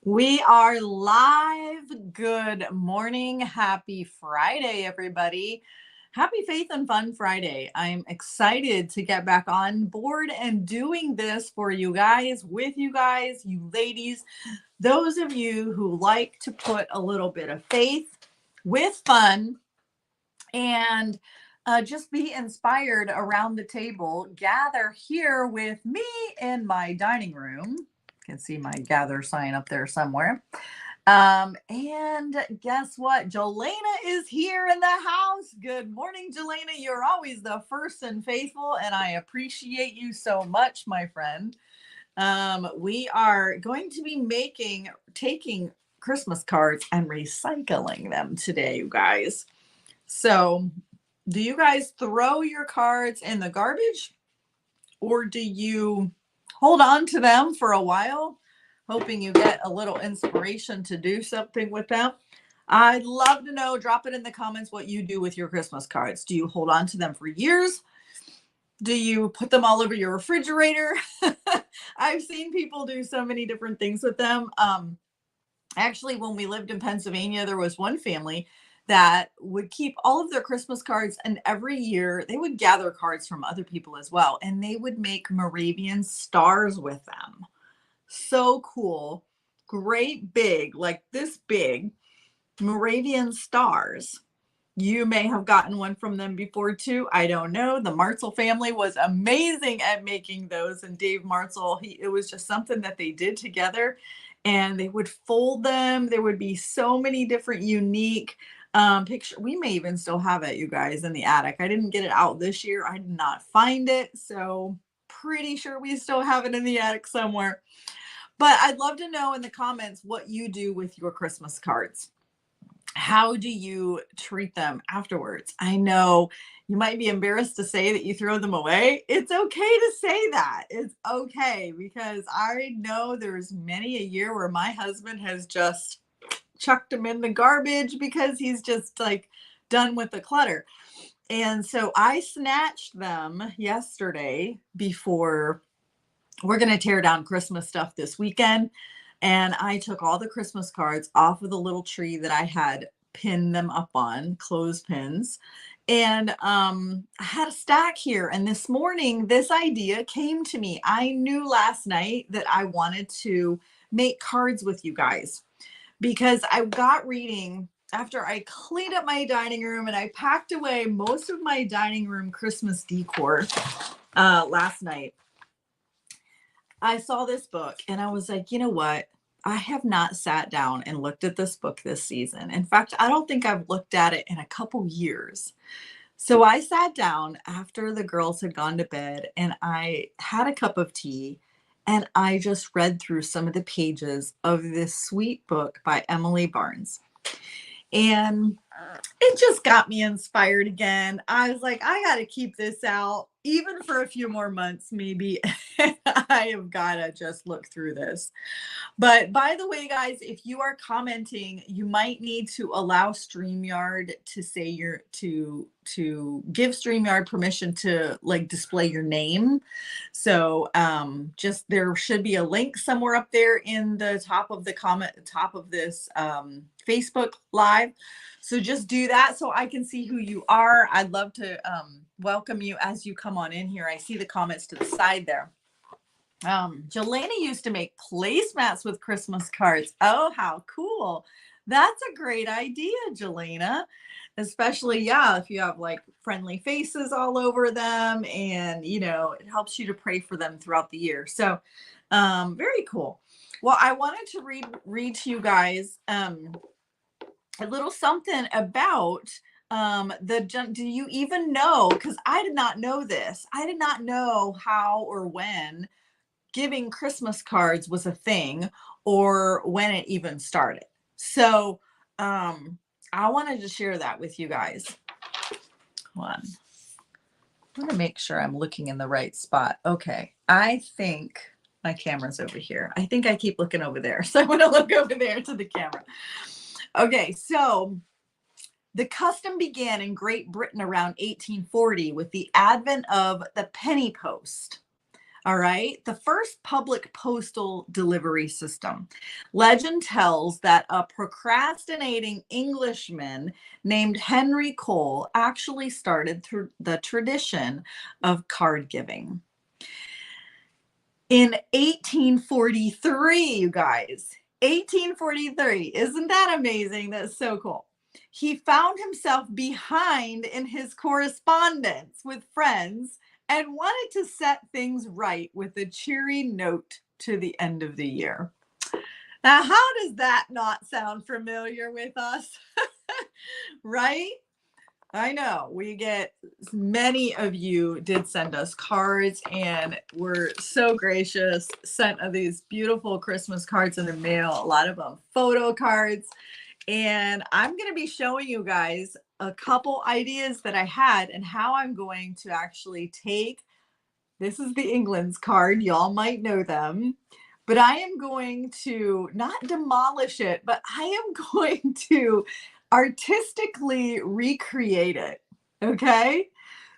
We are live. Good morning. Happy Friday, everybody. Happy Faith and Fun Friday. I'm excited to get back on board and doing this for you guys, with you guys, you ladies, those of you who like to put a little bit of faith with fun and just be inspired around the table. Gather here with me in my dining room. You can see my gather sign up there somewhere. And guess what? Jelena is here in the house. Good morning, Jelena. You're always the first and faithful, and I appreciate you so much, my friend. We are going to be taking Christmas cards and recycling them today, you guys. So, do you guys throw your cards in the garbage or do you hold on to them for a while, hoping you get a little inspiration to do something with them? I'd love to know. Drop it in the comments what you do with your Christmas cards. Do you hold on to them for years? Do you put them all over your refrigerator? I've seen people do so many different things with them. Actually, when we lived in Pennsylvania, there was one family that would keep all of their Christmas cards, and every year they would gather cards from other people as well, and they would make Moravian stars with them. So cool. Great big, like this big Moravian stars. You may have gotten one from them before too. I don't know. The Martzel family was amazing at making those. And Dave Martzel, it was just something that they did together and they would fold them. There would be so many different unique picture. We may even still have it, you guys, in the attic. I didn't get it out this year. I did not find it. So pretty sure we still have it in the attic somewhere. But I'd love to know in the comments what you do with your Christmas cards. How do you treat them afterwards? I know you might be embarrassed to say that you throw them away. It's okay to say that. It's okay, because I know there's many a year where my husband has just chucked them in the garbage because he's just like done with the clutter. And so I snatched them yesterday before we're going to tear down Christmas stuff this weekend. And I took all the Christmas cards off of the little tree that I had pinned them up on, clothespins. And I had a stack here. And this morning, this idea came to me. I knew last night that I wanted to make cards with you guys because I got reading after I cleaned up my dining room and I packed away most of my dining room Christmas decor last night. I saw this book and I was like, you know what? I have not sat down and looked at this book this season. In fact, I don't think I've looked at it in a couple years. So I sat down after the girls had gone to bed and I had a cup of tea and I just read through some of the pages of this sweet book by Emily Barnes. And it just got me inspired again. I was like, I got to keep this out even for a few more months, maybe. I have got to just look through this. But by the way, guys, if you are commenting, you might need to allow StreamYard to say to give StreamYard permission to like display your name. So just there should be a link somewhere up there in the top of the comment, top of this Facebook Live. So just do that so I can see who you are. I'd love to welcome you as you come on in here. I see the comments to the side there. Jelena used to make placemats with Christmas cards. Oh, how cool. That's a great idea, Jelena. Especially, yeah, if you have like friendly faces all over them and, you know, it helps you to pray for them throughout the year. So, very cool. Well, I wanted to read to you guys a little something about do you even know, because I did not know this. I did not know how or when giving Christmas cards was a thing or when it even started. So I wanted to share that with you guys. Hold on. I want to make sure I'm looking in the right spot. Okay. I think my camera's over here. I think I keep looking over there. So I'm going to look over there to the camera. Okay. So the custom began in Great Britain around 1840 with the advent of the penny post. All right. The first public postal delivery system. Legend tells that a procrastinating Englishman named Henry Cole actually started the tradition of card giving. In 1843, you guys, 1843. Isn't that amazing? That's so cool. He found himself behind in his correspondence with friends and wanted to set things right with a cheery note to the end of the year. Now, how does that not sound familiar with us? Right? I know we get many of you did send us cards and were so gracious, sent these beautiful Christmas cards in the mail, a lot of them photo cards. And I'm going to be showing you guys a couple ideas that I had and how I'm going to actually take, this is the England's card, y'all might know them, but I am going to not demolish it, but I am going to artistically recreate it. Okay.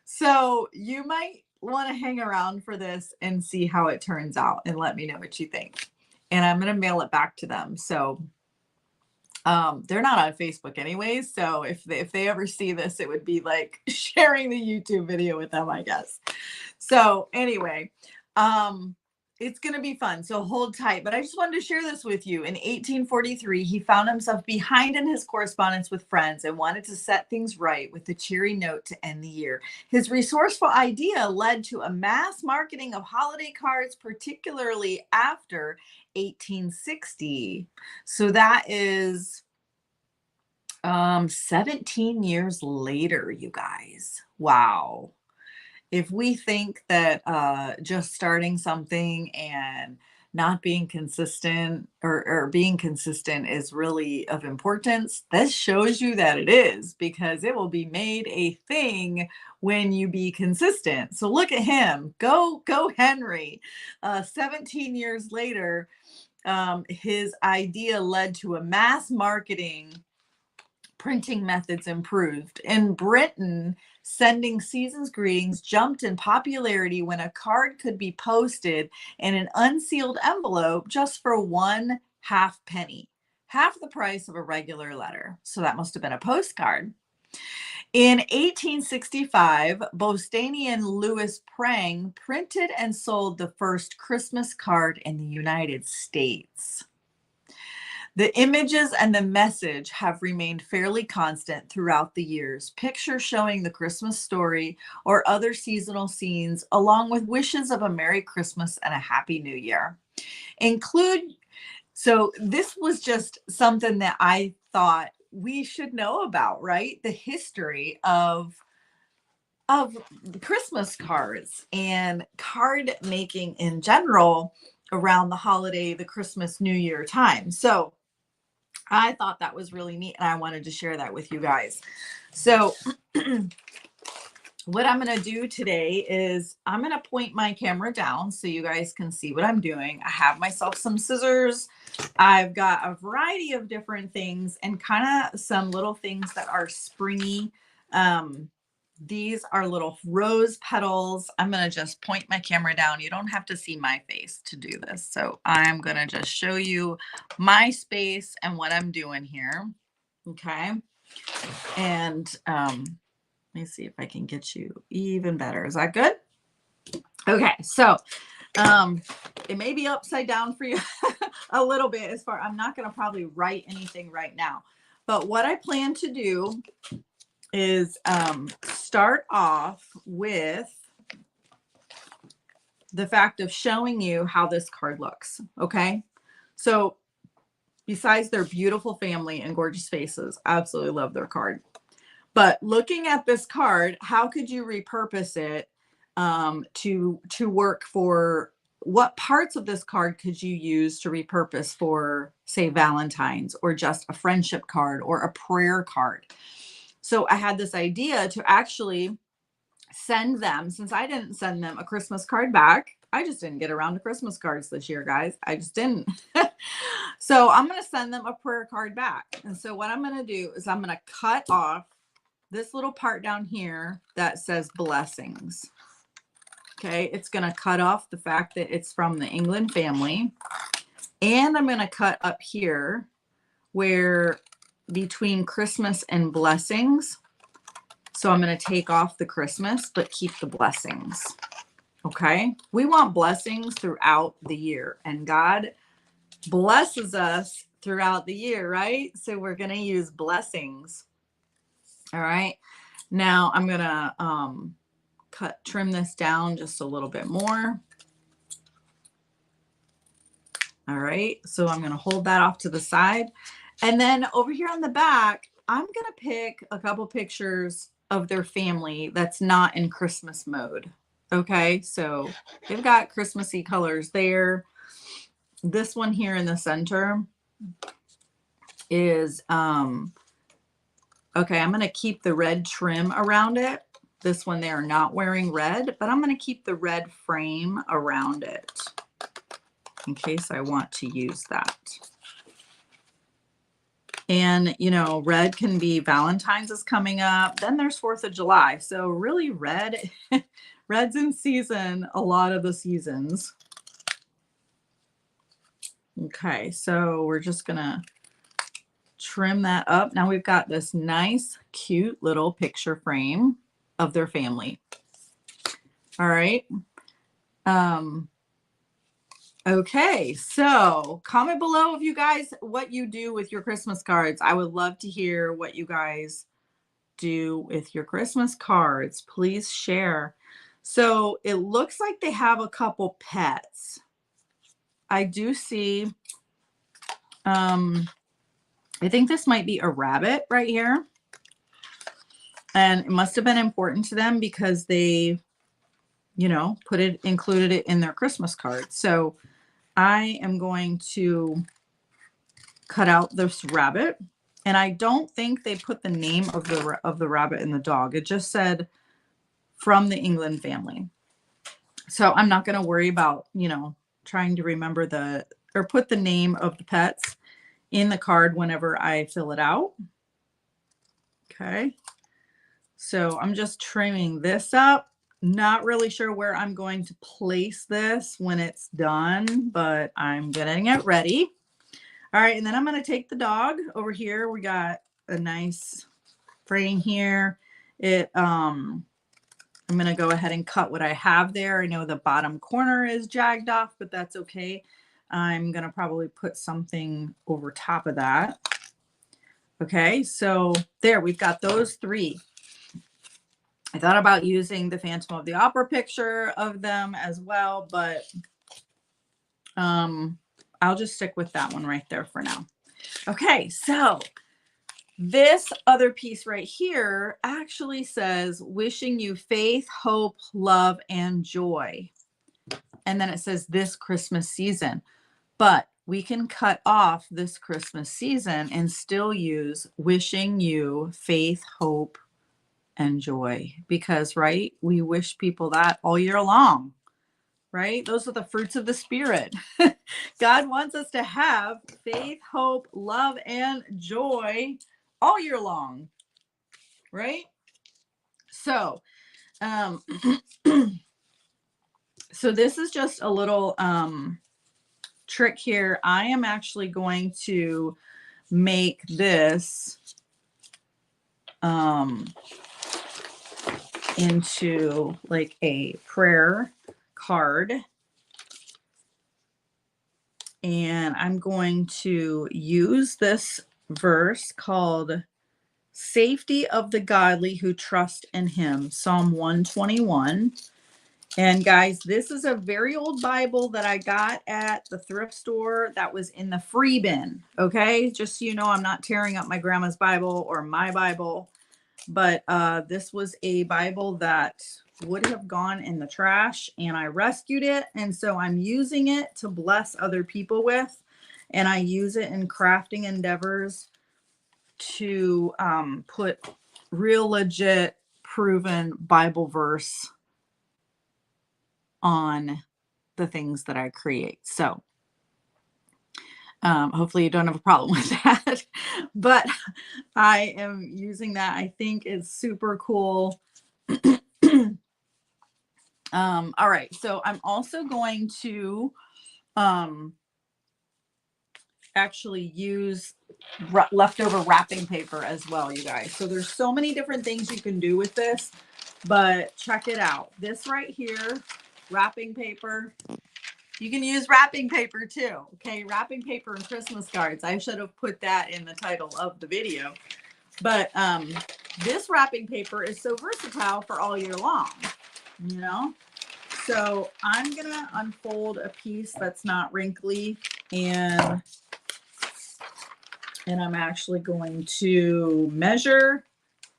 So you might want to hang around for this and see how it turns out and let me know what you think. And I'm going to mail it back to them. So they're not on Facebook anyways. So if they ever see this, it would be like sharing the YouTube video with them, I guess. So anyway, it's going to be fun. So hold tight. But I just wanted to share this with you. In 1843, he found himself behind in his correspondence with friends and wanted to set things right with a cheery note to end the year. His resourceful idea led to a mass marketing of holiday cards, particularly after 1860. So that is 17 years later, you guys. Wow. If we think that just starting something and not being consistent or being consistent is really of importance, this shows you that it is, because it will be made a thing when you be consistent. So look at him. Go Henry. 17 years later, his idea led to a mass marketing. Printing methods improved. In Britain, sending season's greetings jumped in popularity when a card could be posted in an unsealed envelope just for 1/2 penny, half the price of a regular letter. So that must have been a postcard. In 1865, Bostonian Louis Prang printed and sold the first Christmas card in the United States. The images and the message have remained fairly constant throughout the years. Pictures showing the Christmas story or other seasonal scenes, along with wishes of a Merry Christmas and a Happy New Year. So this was just something that I thought we should know about, right? The history of Christmas cards and card making in general around the holiday, the Christmas, New Year time. So I thought that was really neat, and I wanted to share that with you guys. So what I'm going to do today is I'm going to point my camera down so you guys can see what I'm doing. I have myself some scissors. I've got a variety of different things and kind of some little things that are springy. These are little rose petals. I'm going to just point my camera down. You don't have to see my face to do this. So I'm going to just show you my space and what I'm doing here. Okay. And let me see if I can get you even better. Is that good? Okay. So it may be upside down for you a little bit as far, I'm not going to probably write anything right now, but what I plan to do is start off with the fact of showing you how this card looks. Okay. So besides their beautiful family and gorgeous faces, I absolutely love their card. But looking at this card, how could you repurpose it to work for, what parts of this card could you use to repurpose for, say, Valentine's, or just a friendship card or a prayer card? So I had this idea to actually send them, since I didn't send them a Christmas card back. I just didn't get around to Christmas cards this year, guys. I just didn't. So I'm going to send them a prayer card back. And so what I'm going to do is I'm going to cut off this little part down here that says blessings. Okay, it's going to cut off the fact that it's from the England family. And I'm going to cut up here where between Christmas and blessings. So I'm going to take off the Christmas, but keep the blessings. Okay, we want blessings throughout the year, and God blesses us throughout the year, right? So we're going to use blessings. All right, now I'm going to trim this down just a little bit more. All right, so I'm going to hold that off to the side. And then over here on the back, I'm going to pick a couple pictures of their family that's not in Christmas mode. Okay, so they've got Christmassy colors there. This one here in the center is, okay, I'm going to keep the red trim around it. This one they're not wearing red, but I'm going to keep the red frame around it in case I want to use that. And, you know, red can be Valentine's is coming up. Then there's 4th of July. So really red's in season a lot of the seasons. Okay, so we're just going to trim that up. Now we've got this nice, cute little picture frame of their family. All right. Okay, so comment below if you guys, what you do with your Christmas cards. I would love to hear what you guys do with your Christmas cards. Please share. So it looks like they have a couple pets. I do see, I think this might be a rabbit right here. And it must have been important to them because they, you know, included it in their Christmas card. So I am going to cut out this rabbit, and I don't think they put the name of the rabbit and the dog. It just said from the England family. So I'm not going to worry about, you know, trying to remember or put the name of the pets in the card whenever I fill it out. Okay. So I'm just trimming this up. Not really sure where I'm going to place this when it's done, but I'm getting it ready. All right, and then I'm going to take the dog over here. We got a nice frame here. I'm going to go ahead and cut what I have there. I know the bottom corner is jagged off, but that's okay. I'm going to probably put something over top of that. Okay, so there, we've got those 3. I thought about using the Phantom of the Opera picture of them as well, but I'll just stick with that one right there for now. Okay, so this other piece right here actually says, wishing you faith, hope, love, and joy. And then it says this Christmas season. But we can cut off this Christmas season and still use wishing you faith, hope, and joy, because right, we wish people that all year long, right? Those are the fruits of the Spirit. God wants us to have faith, hope, love, and joy all year long, right? So so this is just a little trick here. I am actually going to make this into like a prayer card, and I'm going to use this verse called Safety of the Godly Who Trust in Him, Psalm 121. And guys, this is a very old Bible that I got at the thrift store that was in the free bin. Okay, just so you know, I'm not tearing up my grandma's Bible or my Bible, but this was a Bible that would have gone in the trash, and I rescued it. And so I'm using it to bless other people with, and I use it in crafting endeavors to put real legit proven Bible verse on the things that I create. So hopefully you don't have a problem with that, but I am using that. I think it's super cool. All right, so I'm also going to actually use leftover wrapping paper as well, you guys. So there's so many different things you can do with this, but check it out. This right here, wrapping paper. You can use wrapping paper too. Okay, wrapping paper and Christmas cards. I should have put that in the title of the video. But this wrapping paper is so versatile for all year long, you know? So I'm gonna unfold a piece that's not wrinkly, and I'm actually going to measure.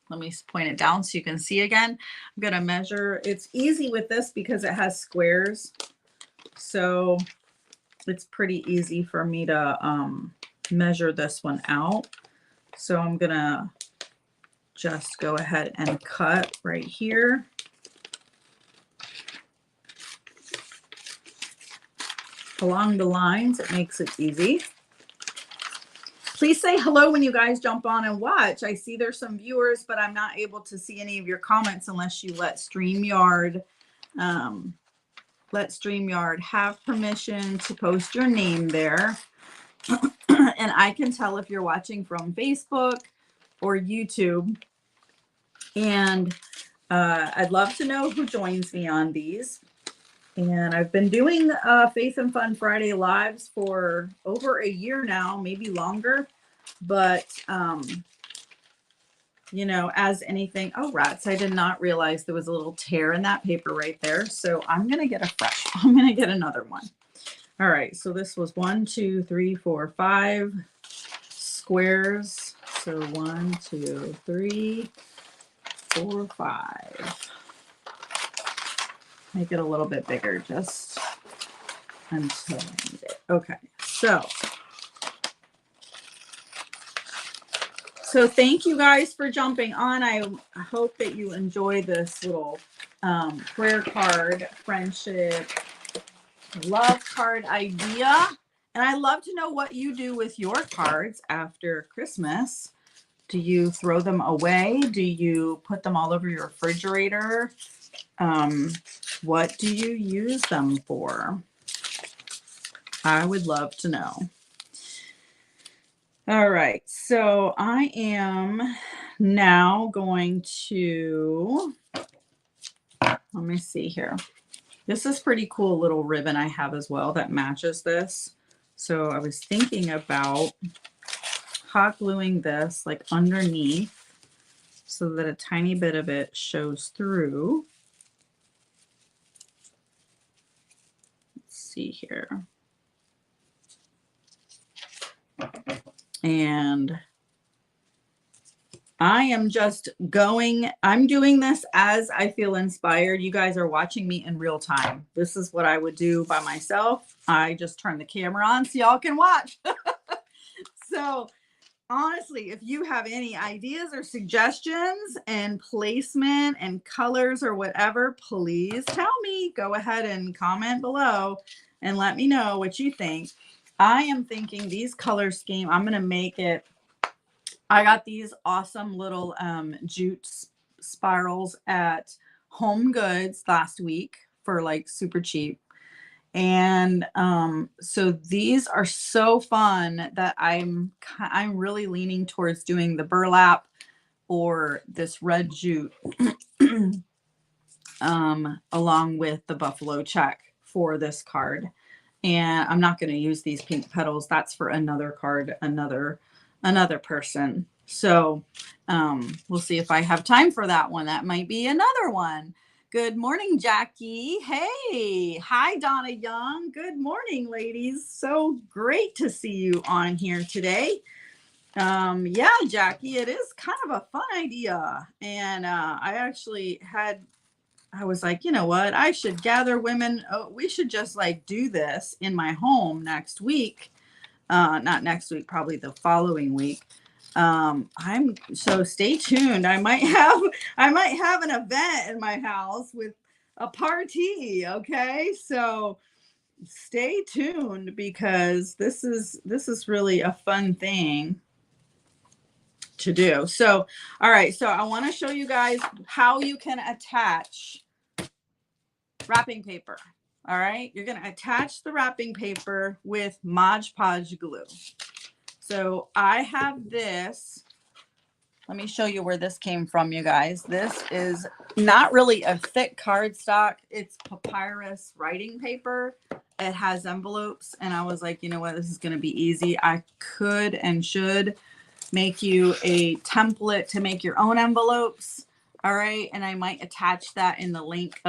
Let me point it down so you can see again. I'm gonna measure. It's easy with this because it has squares. So it's pretty easy for me to measure this one out. So I'm gonna just go ahead and cut right here. Along the lines, it makes it easy. Please say hello when you guys jump on and watch. I see there's some viewers, but I'm not able to see any of your comments unless you let StreamYard have permission to post your name there. And I can tell if you're watching from Facebook or YouTube. And I'd love to know who joins me on these. And I've been doing Faith and Fun Friday lives for over a year now, maybe longer. But, you know, as anything, oh, rats, I did not realize there was a little tear in that paper right there. So I'm going to get I'm going to get another one. All right. So this was 1, 2, 3, 4, 5 squares. So 1, 2, 3, 4, 5. Make it a little bit bigger just until I need it. Okay, so thank you guys for jumping on. I hope that you enjoy this little prayer card, friendship, love card idea. And I love to know what you do with your cards after Christmas. Do you throw them away? Do you put them all over your refrigerator? What do you use them for? I would love to know. All right, so I am now going to, let me see here. This is pretty cool little ribbon I have as well that matches this. So I was thinking about hot gluing this like underneath so that a tiny bit of it shows through. Let's see here. And I am just I'm doing this as I feel inspired. You guys are watching me in real time. This is what I would do by myself. I just turn the camera on so y'all can watch. So honestly, if you have any ideas or suggestions and placement and colors or whatever, please tell me. Go ahead and comment below and let me know what you think. I am thinking these color scheme, I'm going to make it. I got these awesome little jute spirals at Home Goods last week for like super cheap. And so these are so fun that I'm really leaning towards doing the burlap or this red jute along with the buffalo check for this card. And I'm not going to use these pink petals. That's for another card, another person. So we'll see if I have time for that one. That might be another one. Good morning, Jackie. Hey, hi, Donna Young. Good morning, ladies. So great to see you on here today. Yeah, Jackie, it is kind of a fun idea. And I was like, you know what? I should gather women. Oh, we should just like do this in my home next week. Not next week, probably the following week. So stay tuned. I might have an event in my house with a party. Okay. So stay tuned because this is really a fun thing to do. So, all right. So I want to show you guys how you can attach wrapping paper. All right, you're going to attach the wrapping paper with Mod Podge glue. So I have this. Let me show you where this came from, you guys. This is not really a thick cardstock. It's papyrus writing paper. It has envelopes, and I was like, you know what, this is going to be easy. I could and should make you a template to make your own envelopes. All right, and I might attach that in the link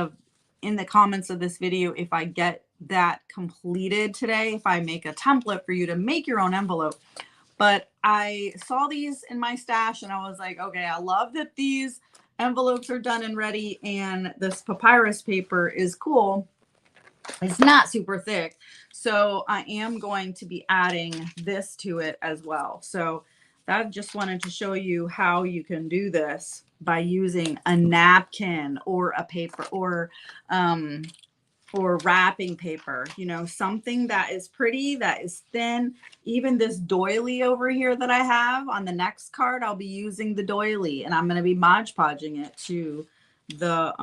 in the comments of this video if I get that completed today, if I make a template for you to make your own envelope. But I saw these in my stash and I was like, okay, I love that these envelopes are done and ready, and this papyrus paper is cool. It's not super thick. So I am going to be adding this to it as well. So I just wanted to show you how you can do this by using a napkin or a paper or wrapping paper, you know, something that is pretty, that is thin. Even this doily over here that I have on the next card, I'll be using the doily, and I'm going to be Mod Podging it to the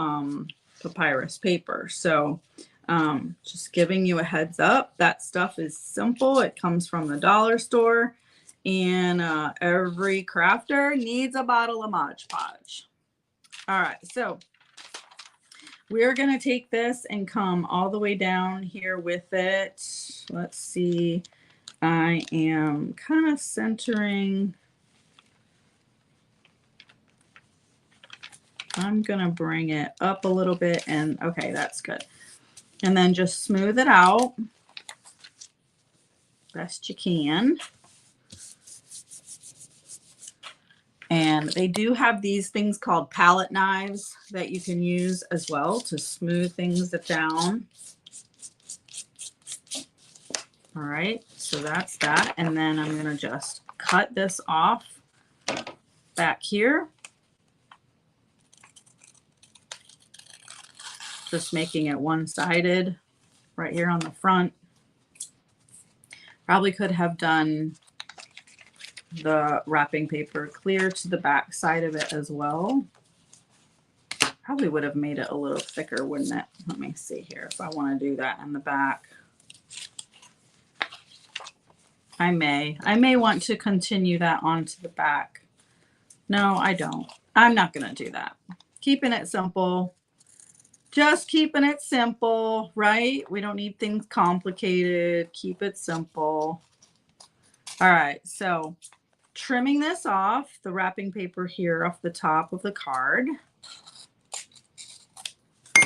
papyrus paper. So just giving you a heads up, that stuff is simple. It comes from the dollar store, and every crafter needs a bottle of Mod Podge. All right, so we're going to take this and come all the way down here with it. Let's see. I am kind of centering. I'm going to bring it up a little bit, and okay, that's good. And then just smooth it out best you can. And they do have these things called palette knives that you can use as well to smooth things down. All right, so that's that. And then I'm going to just cut this off back here. Just making it one-sided right here on the front. Probably could have done the wrapping paper clear to the back side of it as well. Probably would have made it a little thicker, wouldn't it? Let me see here if I want to do that in the back. I may want to continue that onto the back. No, I don't. I'm not going to do that. Keeping it simple. Just keeping it simple, right? We don't need things complicated. Keep it simple. All right, so trimming this off, the wrapping paper here off the top of the card.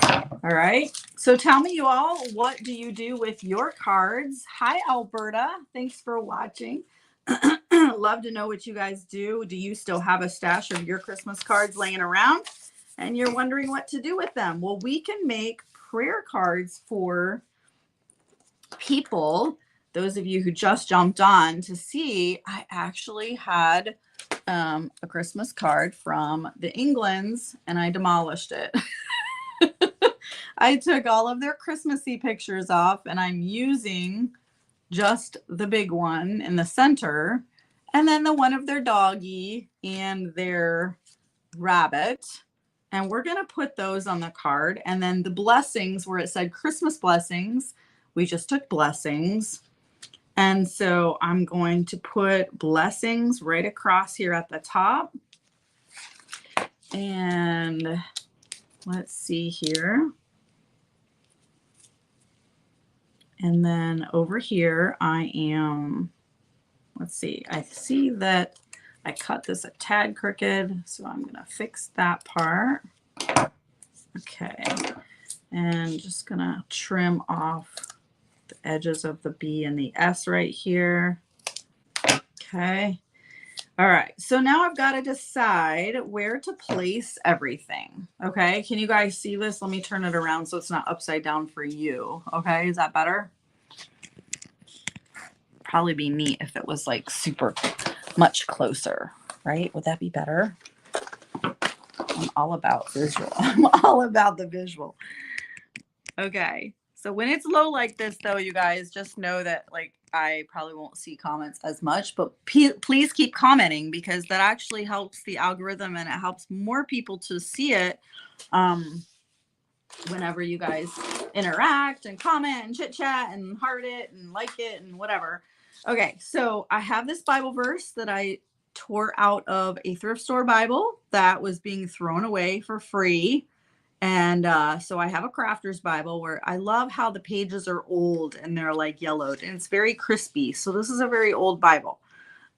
All right, so tell me, you all, what do you do with your cards? Hi, Alberta. Thanks for watching. Love to know what you guys do. Do you still have a stash of your Christmas cards laying around and you're wondering what to do with them? Well, we can make prayer cards for people. Those of you who just jumped on to see, I actually had a Christmas card from the Englands and I demolished it. I took all of their Christmassy pictures off and I'm using just the big one in the center, and then the one of their doggy and their rabbit. And we're going to put those on the card. And then the blessings, where it said Christmas blessings, we just took blessings. And so I'm going to put blessings right across here at the top. And let's see here. And then over here, I am, let's see, I see that I cut this a tad crooked, so I'm going to fix that part. Okay. And just going to trim off the edges of the B and the S right here. Okay. All right. So now I've got to decide where to place everything. Okay. Can you guys see this? Let me turn it around so it's not upside down for you. Okay. Is that better? Probably be neat if it was like super much closer, right? Would that be better? I'm all about visual. I'm all about the visual. Okay. So when it's low like this, though, you guys just know that like I probably won't see comments as much, but please keep commenting because that actually helps the algorithm and it helps more people to see it. whenever you guys interact and comment and chit chat and heart it and like it and whatever. Okay, so I have this Bible verse that I tore out of a thrift store Bible that was being thrown away for free. And so I have a crafter's Bible where I love how the pages are old and they're like yellowed and it's very crispy. So this is a very old Bible.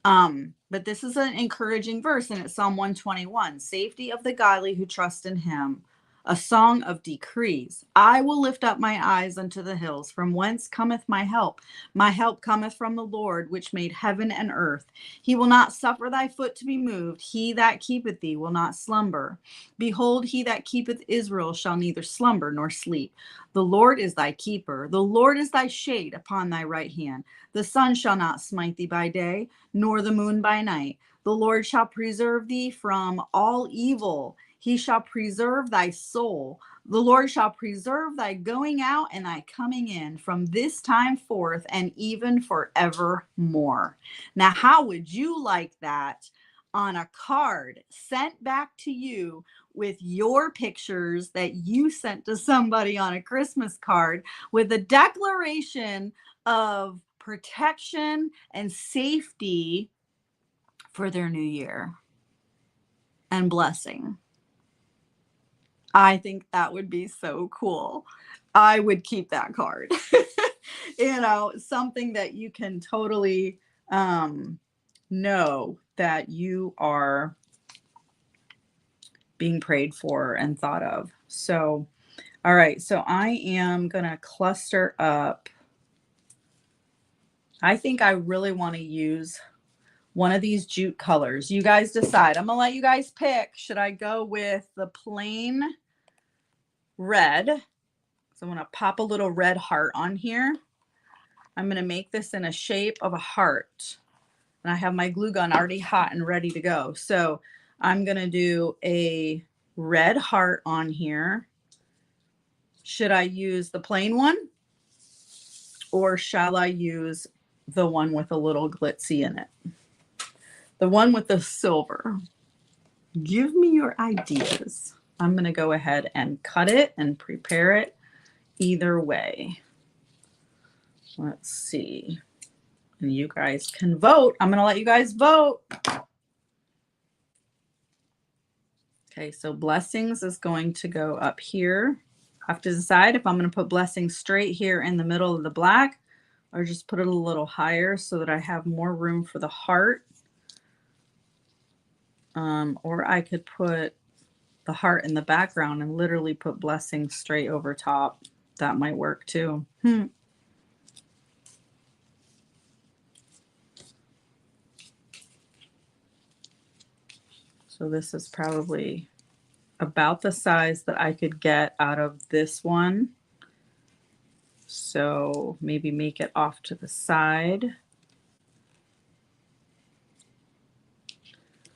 But this is an encouraging verse, and it's Psalm 121, safety of the godly who trust in him, a song of decrees. I will lift up my eyes unto the hills, from whence cometh my help. My help cometh from the Lord, which made heaven and earth. He will not suffer thy foot to be moved. He that keepeth thee will not slumber. Behold, he that keepeth Israel shall neither slumber nor sleep. The Lord is thy keeper. The Lord is thy shade upon thy right hand. The sun shall not smite thee by day, nor the moon by night. The Lord shall preserve thee from all evil. He shall preserve thy soul. The Lord shall preserve thy going out and thy coming in from this time forth and even forevermore. Now, how would you like that on a card sent back to you with your pictures that you sent to somebody on a Christmas card with a declaration of protection and safety for their new year and blessing? I think that would be so cool. I would keep that card. Something that you can totally know that you are being prayed for and thought of. So, all right. So I am going to cluster up. I think I really want to use one of these jute colors. You guys decide. I'm going to let you guys pick. Should I go with the plain red? So I'm going to pop a little red heart on here. I'm going to make this in a shape of a heart. And I have my glue gun already hot and ready to go. So I'm going to do a red heart on here. Should I use the plain one? Or shall I use the one with a little glitzy in it? The one with the silver. Give me your ideas. I'm going to go ahead and cut it and prepare it either way. Let's see. And you guys can vote. I'm going to let you guys vote. Okay, so blessings is going to go up here. I have to decide if I'm going to put blessings straight here in the middle of the black or just put it a little higher so that I have more room for the heart. Or I could put the heart in the background and literally put blessings straight over top. That might work too. So this is probably about the size that I could get out of this one. So maybe make it off to the side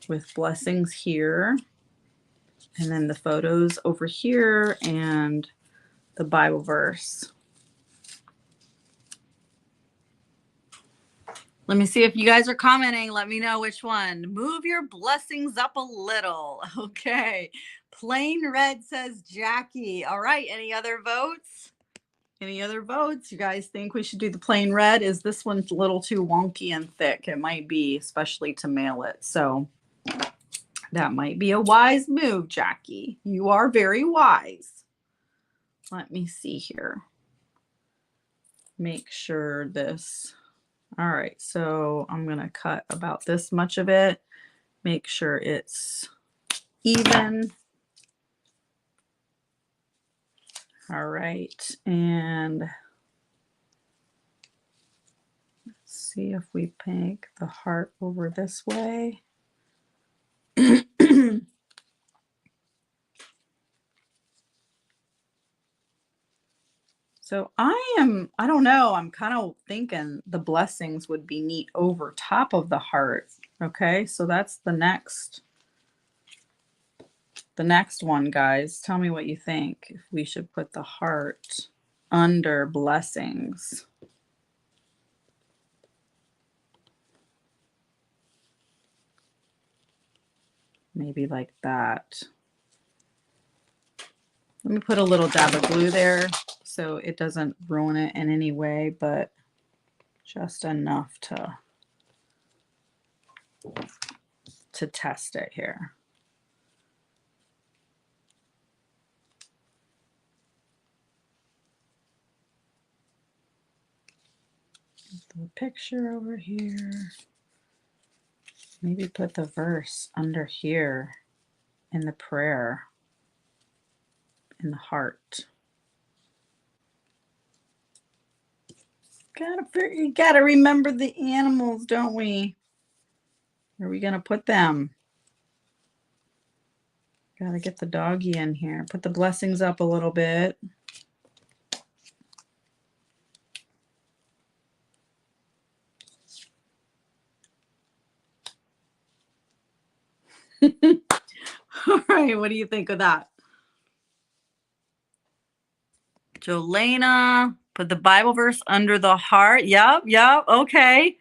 with blessings here. And then the photos over here and the Bible verse. Let me see if you guys are commenting. Let me know which one. Move your blessings up a little. Okay. Plain red says Jackie. All right. Any other votes? Any other votes? You guys think we should do the plain red? Is this one's a little too wonky and thick? It might be, especially to mail it. So that might be a wise move, Jackie. You are very wise. Let me see here. Make sure this. All right, so I'm going to cut about this much of it. Make sure it's even. All right, and let's see if we make the heart over this way. So I don't know, I'm kind of thinking the blessings would be neat over top of the heart. Okay, so that's the next one, guys. Tell me what you think. If we should put the heart under blessings. Maybe like that. Let me put a little dab of glue there so it doesn't ruin it in any way, but just enough to test it here. The picture over here. Maybe put the verse under here in the prayer, in the heart. You gotta remember the animals, don't we? Where are we gonna put them? Gotta get the doggy in here. Put the blessings up a little bit. All right, what do you think of that? Jolena, put the Bible verse under the heart. Yep, okay.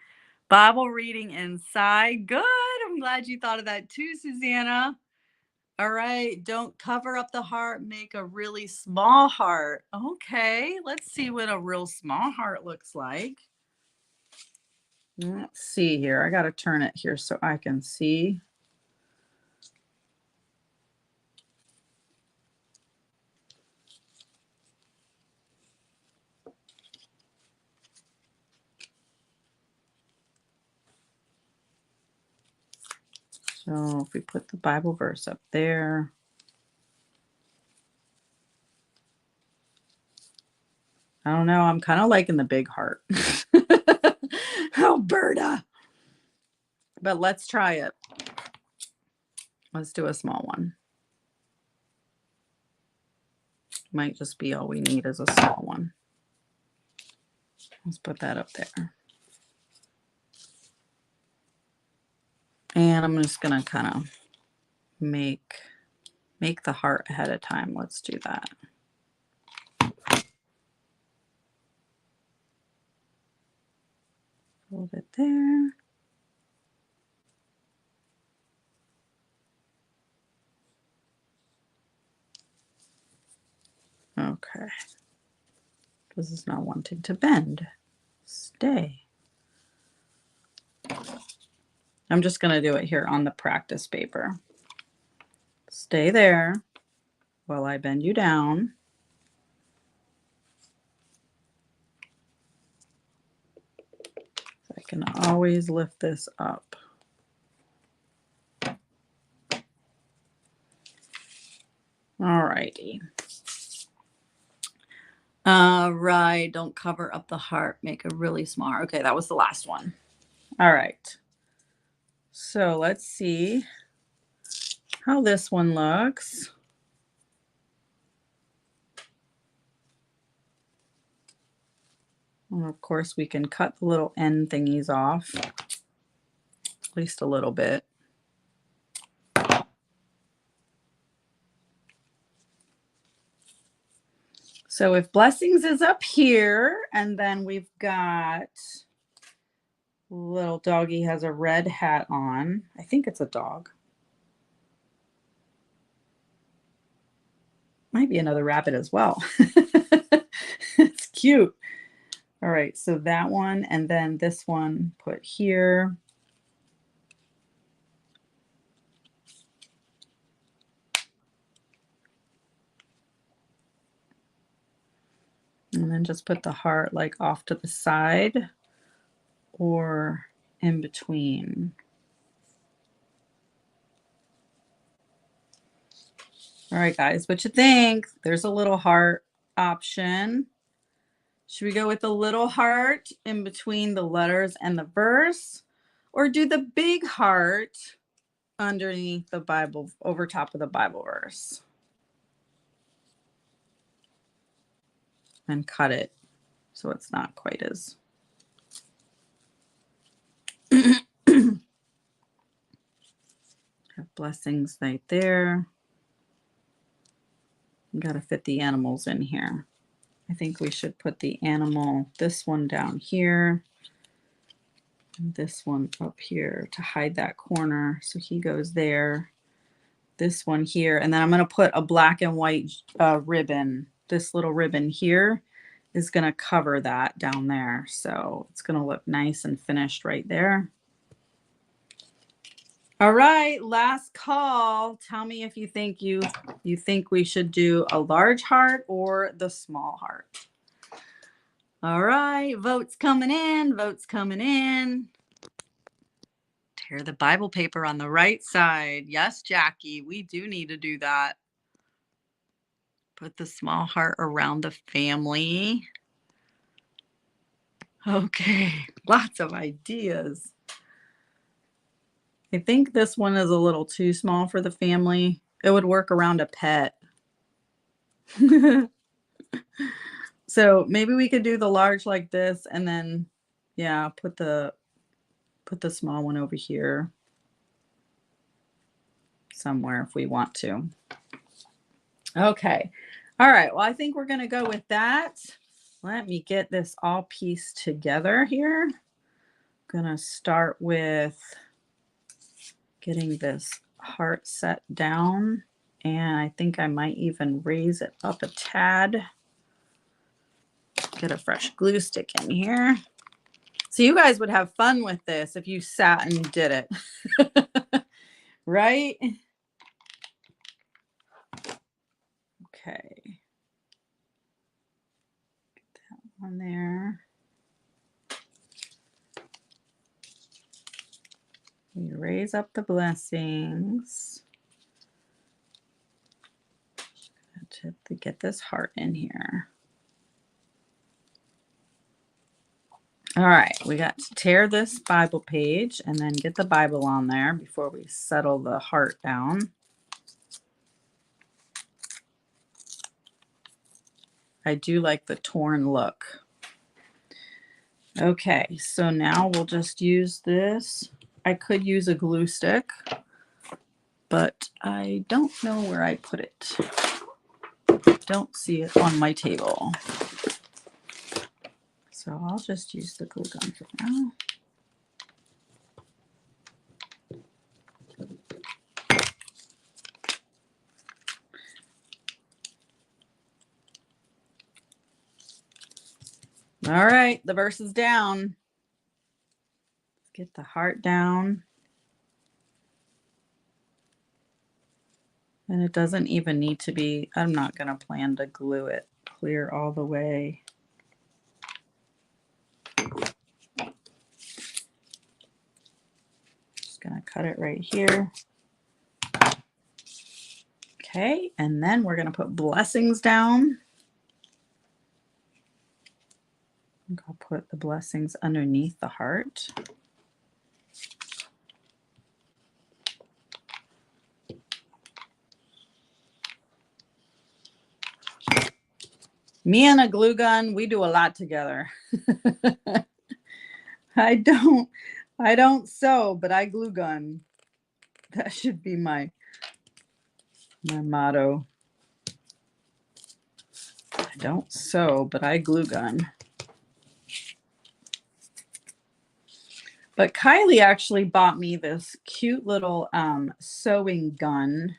Bible reading inside. Good. I'm glad you thought of that too, Susanna. All right, don't cover up the heart, make a really small heart. Okay, let's see what a real small heart looks like. Let's see here. I got to turn it here so I can see. So if we put the Bible verse up there. I don't know. I'm kind of liking the big heart. Alberta. But let's try it. Let's do a small one. Might just be all we need is a small one. Let's put that up there. And I'm just going to kind of make the heart ahead of time. Let's do that. Hold it there. Okay. This is not wanting to bend. Stay. I'm just going to do it here on the practice paper. Stay there while I bend you down. So I can always lift this up. All righty. All right. Don't cover up the heart. Make a really small heart. Okay, that was the last one. All right. So let's see how this one looks. And of course, we can cut the little end thingies off, at least a little bit. So if blessings is up here, and then we've got little doggy has a red hat on. I think it's a dog. Might be another rabbit as well. It's cute. All right, so that one, and then this one put here. And then just put the heart like off to the side or in between. All right, guys, what you think? There's a little heart option. Should we go with the little heart in between the letters and the verse, or do the big heart underneath the Bible, over top of the Bible verse? And cut it so it's not quite as have blessings right there. You got to fit the animals in here. I think we should put the animal, this one down here, and this one up here to hide that corner. So he goes there. this one here, and then I'm going to put a black and white ribbon. This little ribbon here is going to cover that down there. So it's going to look nice and finished right there. All right, last call. Tell me if you think we should do a large heart or the small heart. All right, votes coming in, votes coming in. Tear the Bible paper on the right side. Yes, Jackie, we do need to do that. Put the small heart around the family. Okay, lots of ideas. I think this one is a little too small for the family. It would work around a pet. So maybe we could do the large like this, and then, yeah, put the small one over here somewhere if we want to. Okay. All right. Well, I think we're going to go with that. Let me get this all pieced together here. I'm going to start with getting this heart set down, and I think I might even raise it up a tad. Get a fresh glue stick in here. So you guys would have fun with this if you sat and did it. Right? Okay. Get that one there. We raise up the blessings to get this heart in here. All right, we got to tear this Bible page and then get the Bible on there before we settle the heart down. I do like the torn look. Okay, so now we'll just use this. I could use a glue stick, but I don't know where I put it. Don't see it on my table. So I'll just use the glue gun for now. All right, the verse is down. Let's get the heart down. And it doesn't even need to be, I'm not going to plan to glue it clear all the way. Just going to cut it right here. Okay, and then we're going to put blessings down. I'll put the blessings underneath the heart. Me and a glue gun, we do a lot together. I don't sew, but I glue gun. That should be my motto. I don't sew, but I glue gun. But Kylie actually bought me this cute little sewing gun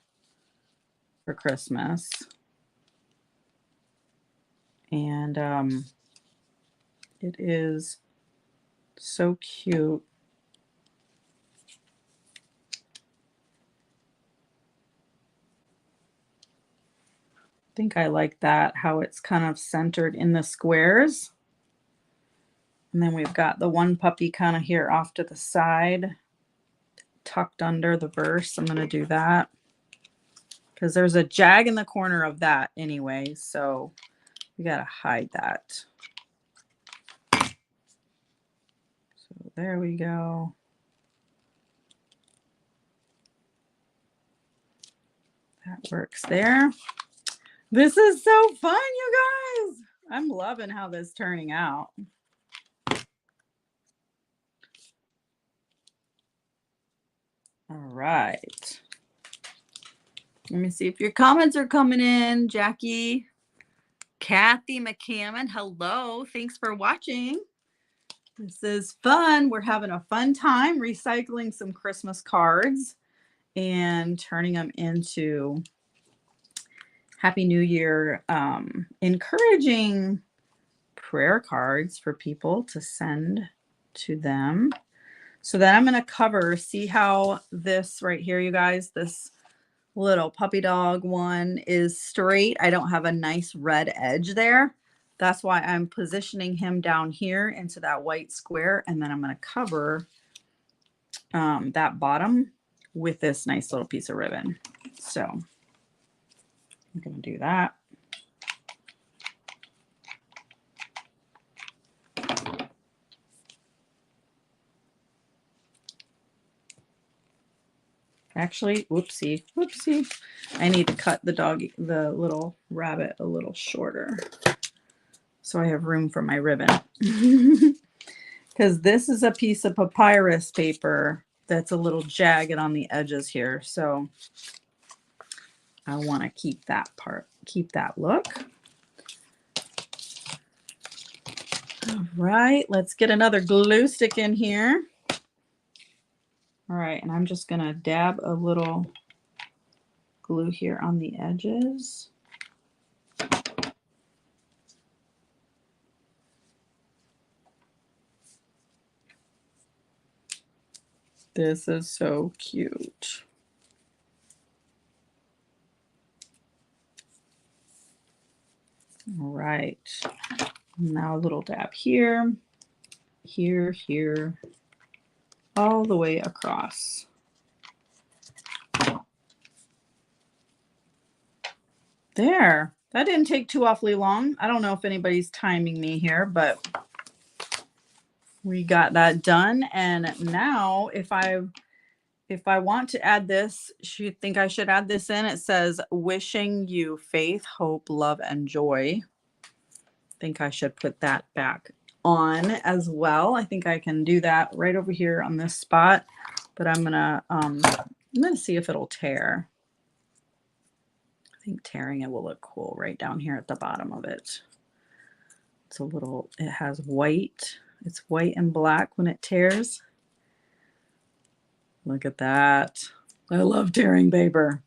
for Christmas. And it is so cute. I think I like that, how it's kind of centered in the squares. And then we've got the one puppy kind of here off to the side, tucked under the verse. I'm going to do that because there's a jag in the corner of that anyway. So we got to hide that. So there we go. That works there. This is so fun, you guys. I'm loving how this is turning out. All right. Let me see if your comments are coming in. Jackie, Kathy McCammon, hello. Thanks for watching. This is fun. We're having a fun time recycling some Christmas cards. and turning them into Happy New Year, encouraging prayer cards for people to send to them. So then I'm going to cover, see how this right here, you guys, this little puppy dog one is straight. I don't have a nice red edge there. That's why I'm positioning him down here into that white square. And then I'm going to cover that bottom with this nice little piece of ribbon. So I'm going to do that. Actually, whoopsie. I need to cut the little rabbit a little shorter so I have room for my ribbon. Because this is a piece of papyrus paper that's a little jagged on the edges here. So I want to keep that look. All right, let's get another glue stick in here. All right, and I'm just going to dab a little glue here on the edges. This is so cute. All right, now a little dab here, here, all the way across. There, that didn't take too awfully long. I don't know if anybody's timing me here, but we got that done. And now if I want to add this, you think I should add this in? It says, wishing you faith, hope, love, and joy. I think I should put that back on as well. I think I can do that right over here on this spot, but I'm gonna see if it'll tear. I think tearing it will look cool right down here at the bottom of it. It has white. It's white and black when it tears. Look at that. I love tearing paper.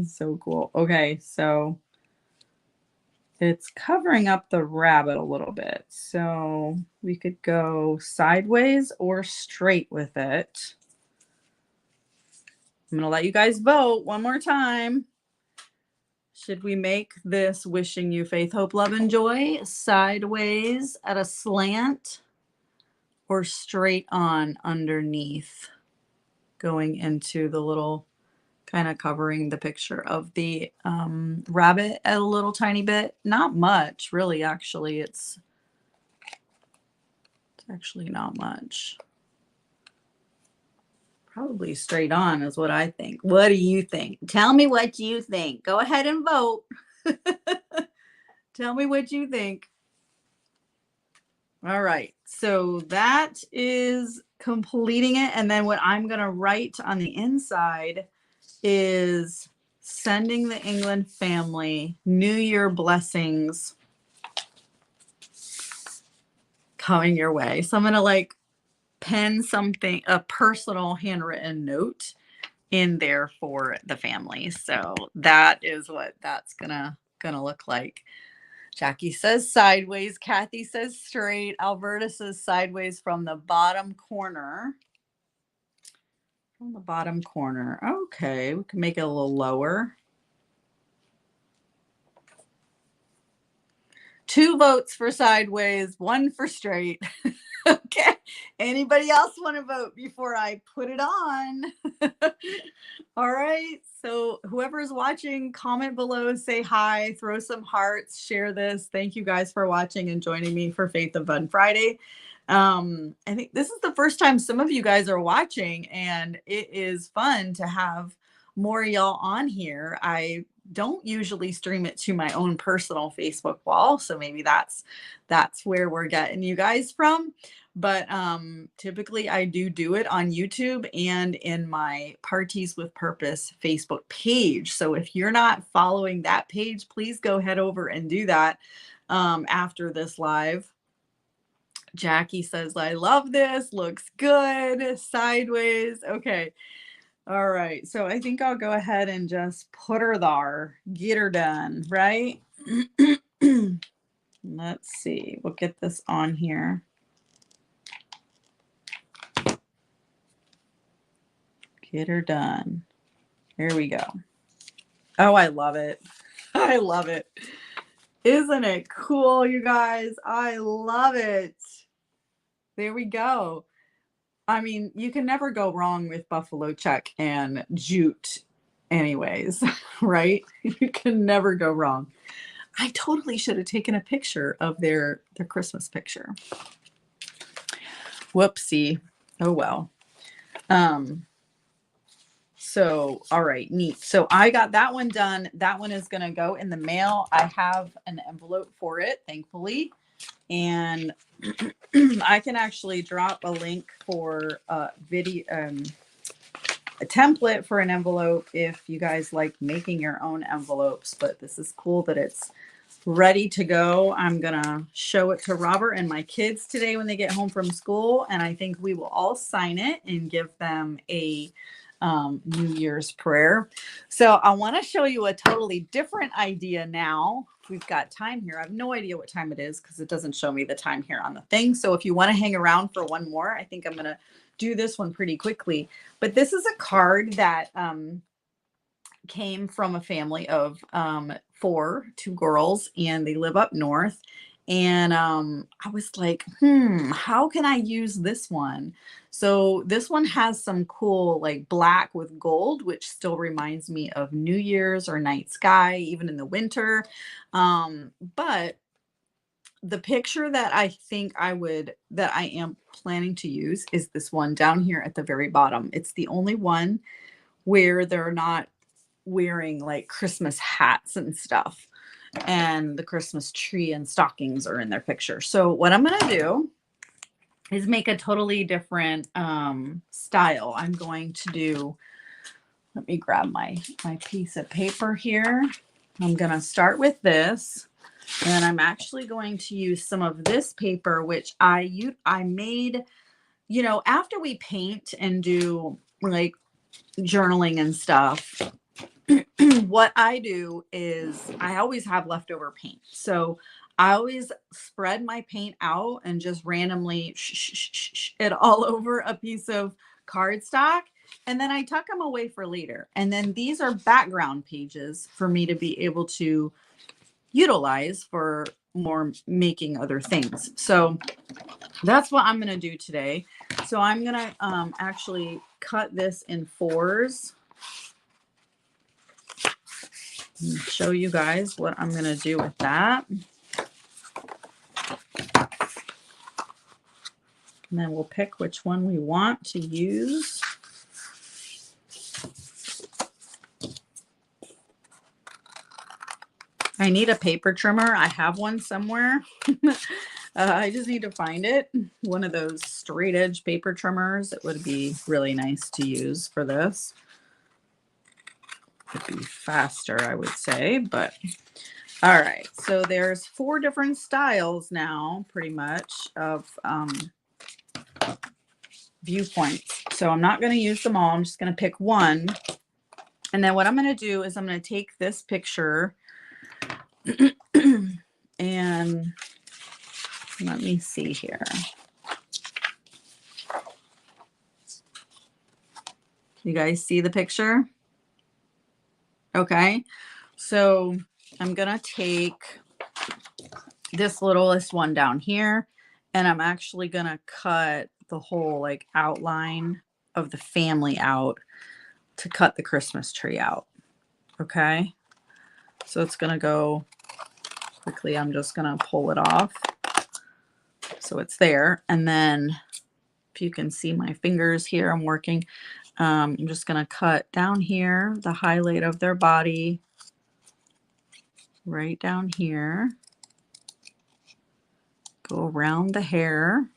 So cool. Okay, so it's covering up the rabbit a little bit. So we could go sideways or straight with it. I'm going to let you guys vote one more time. Should we make this wishing you faith, hope, love, and joy sideways at a slant or straight on underneath, going into the little, kind of covering the picture of the rabbit a little tiny bit? Not much, really, actually. It's actually not much. Probably straight on is what I think. What do you think? Tell me what you think. Go ahead and vote. Tell me what you think. All right. So that is completing it. And then what I'm going to write on the inside is sending the England family New Year blessings coming your way. So I'm going to pen something, a personal handwritten note in there for the family. So that is what that's gonna look like. Jackie says sideways. Kathy says straight. Alberta says sideways from the bottom corner. From the bottom corner. Okay, we can make it a little lower. 2 votes for sideways, 1 for straight. Okay. Anybody else want to vote before I put it on? All right. So whoever's watching, comment below, say hi, throw some hearts, share this. Thank you guys for watching and joining me for Faith and Fun Friday. I think this is the first time some of you guys are watching, and it is fun to have more y'all on here. I don't usually stream it to my own personal Facebook wall, so maybe that's where we're getting you guys from. But typically I do it on YouTube and in my Parties with Purpose Facebook page. So if you're not following that page, please go head over and do that after this live. Jackie says, I love this. Looks good. Sideways. Okay. All right. So I think I'll go ahead and just put her there. Get her done, right? Let's see. We'll get this on here. Get her done. Here we go. Oh, I love it. I love it. Isn't it cool, you guys? I love it. There we go. I mean, you can never go wrong with buffalo check and jute anyways, right? You can never go wrong. I totally should have taken a picture of their Christmas picture. Whoopsie. Oh well. So, all right, neat. So I got that one done. That one is going to go in the mail. I have an envelope for it, thankfully. And I can actually drop a link for a video, a template for an envelope if you guys like making your own envelopes. But this is cool that it's ready to go. I'm going to show it to Robert and my kids today when they get home from school. And I think we will all sign it and give them a New Year's prayer. So I want to show you a totally different idea now. We've got time here. I have no idea what time it is because it doesn't show me the time here on the thing. So if you want to hang around for one more, I think I'm going to do this one pretty quickly. But this is a card that came from a family of 2 girls, and they live up north. And I was like, how can I use this one? So this one has some cool like black with gold, which still reminds me of New Year's or night sky, even in the winter. But the picture that I think that I am planning to use is this one down here at the very bottom. It's the only one where they're not wearing like Christmas hats and stuff, and the Christmas tree and stockings are in their picture. So what I'm going to do is make a totally different style. I'm going to do, let me grab my piece of paper here. I'm going to start with this, and I'm actually going to use some of this paper, which I made, after we paint and do like journaling and stuff. What I do is I always have leftover paint. So I always spread my paint out and just randomly it all over a piece of cardstock. And then I tuck them away for later. And then these are background pages for me to be able to utilize for more making other things. So that's what I'm going to do today. So I'm going to actually cut this in 4s. And show you guys what I'm going to do with that. And then we'll pick which one we want to use. I need a paper trimmer. I have one somewhere. I just need to find it. One of those straight edge paper trimmers. It would be really nice to use for this. Would be faster, I would say, but all right. So there's 4 different styles now, pretty much, of viewpoints. So I'm not going to use them all. I'm just going to pick one. And then what I'm going to do is I'm going to take this picture and let me see here. You guys see the picture? Okay. So I'm going to take this littlest one down here, and I'm actually going to cut the whole like outline of the family out to cut the Christmas tree out. Okay. So it's going to go quickly. I'm just going to pull it off. So it's there. And then if you can see my fingers here, I'm working. I'm just going to cut down here, the highlight of their body right down here. Go around the hair.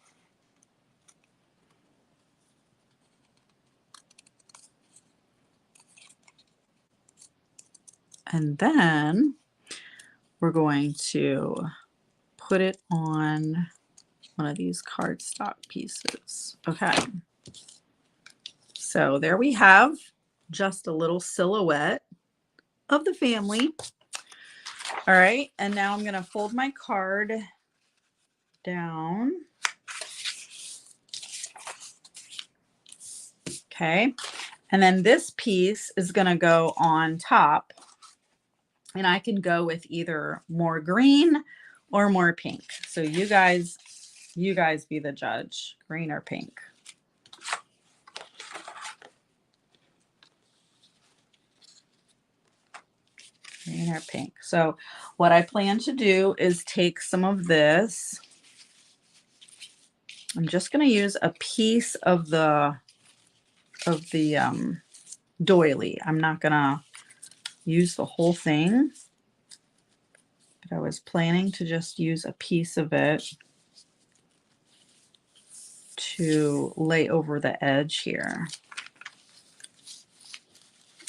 And then we're going to put it on one of these cardstock pieces. Okay. So there we have just a little silhouette of the family. All right. And now I'm going to fold my card down. Okay. And then this piece is going to go on top. And I can go with either more green or more pink. So you guys be the judge, green or pink. Green or pink. So what I plan to do is take some of this. I'm just going to use a piece of the doily. I'm not going to use the whole thing, but I was planning to just use a piece of it to lay over the edge here.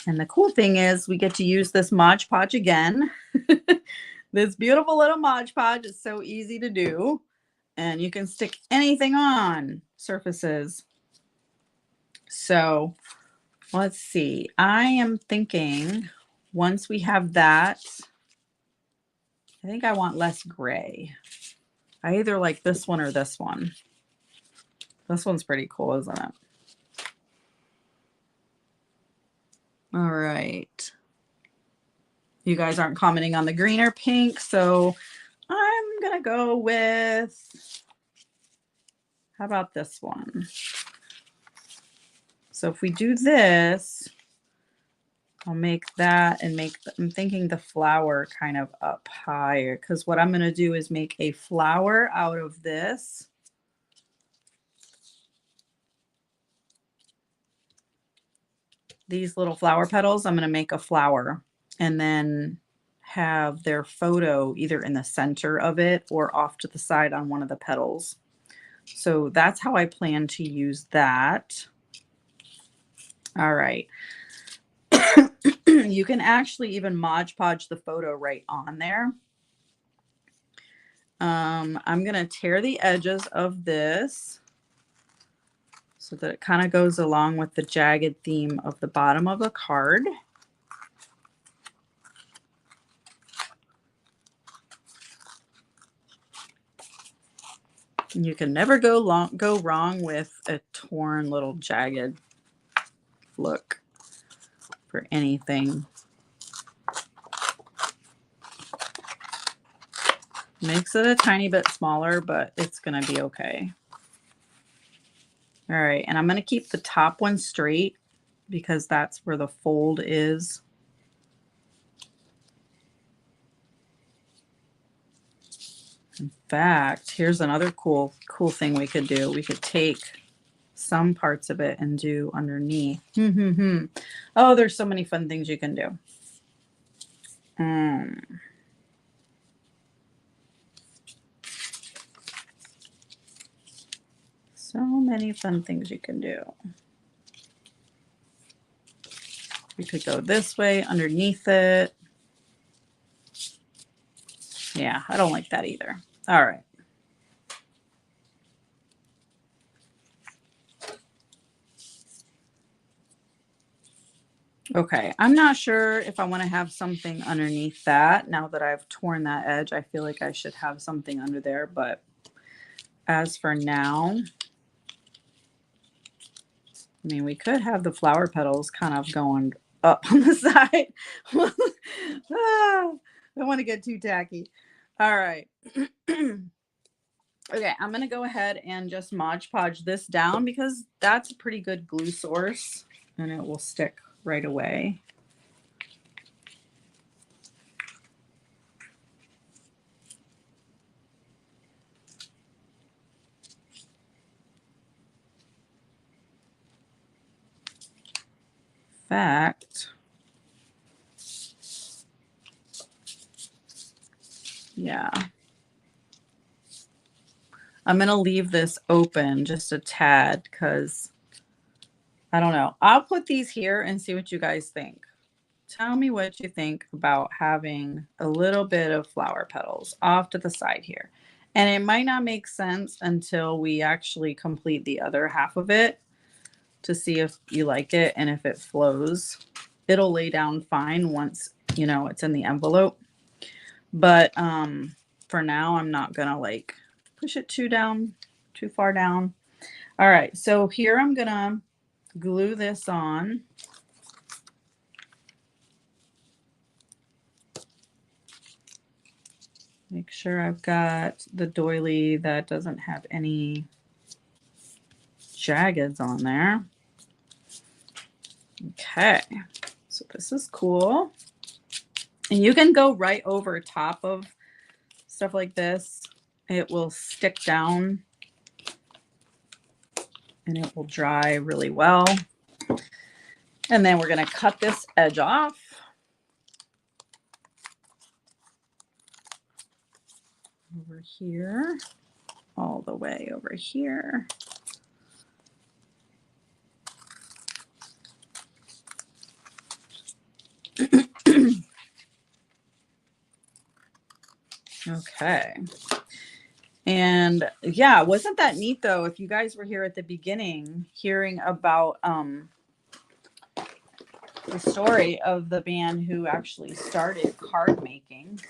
And the cool thing is we get to use this Mod Podge again. This beautiful little Mod Podge is so easy to do. And you can stick anything on surfaces. So let's see. I am thinking once we have that, I think I want less gray. I either like this one or this one. This one's pretty cool, isn't it? All right. You guys aren't commenting on the green or pink, so I'm going to go with, how about this one? So if we do this, I'll make that and I'm thinking the flower kind of up higher, because what I'm going to do is make a flower out of this. These little flower petals, I'm going to make a flower and then have their photo either in the center of it or off to the side on one of the petals. So that's how I plan to use that. All right. You can actually even Mod Podge the photo right on there. I'm going to tear the edges of this so that it kind of goes along with the jagged theme of the bottom of the card. And you can never go wrong with a torn little jagged look for anything. Makes it a tiny bit smaller, but it's going to be okay. All right, and I'm going to keep the top one straight because that's where the fold is. In fact, here's another cool thing we could do. We could take some parts of it and do underneath. Oh, there's so many fun things you can do. So many fun things you can do. We could go this way underneath it. Yeah, I don't like that either. All right. Okay, I'm not sure if I want to have something underneath that. Now that I've torn that edge, I feel like I should have something under there. But as for now, I mean, we could have the flower petals kind of going up on the side. I don't want to get too tacky. All right. Okay, I'm going to go ahead and just Mod Podge this down because that's a pretty good glue source and it will stick right away. In fact, yeah. I'm going to leave this open just a tad because I don't know. I'll put these here and see what you guys think. Tell me what you think about having a little bit of flower petals off to the side here. And it might not make sense until we actually complete the other half of it to see if you like it and if it flows. It'll lay down fine once, you know, it's in the envelope. But for now, I'm not gonna like push it too far down. All right, so here I'm gonna glue this on. Make sure I've got the doily that doesn't have any jaggeds on there. Okay, so this is cool. And you can go right over top of stuff like this. It will stick down and it will dry really well. And then we're going to cut this edge off. Over here, all the way over here. Okay. And yeah, wasn't that neat though? If you guys were here at the beginning, hearing about the story of the man who actually started card making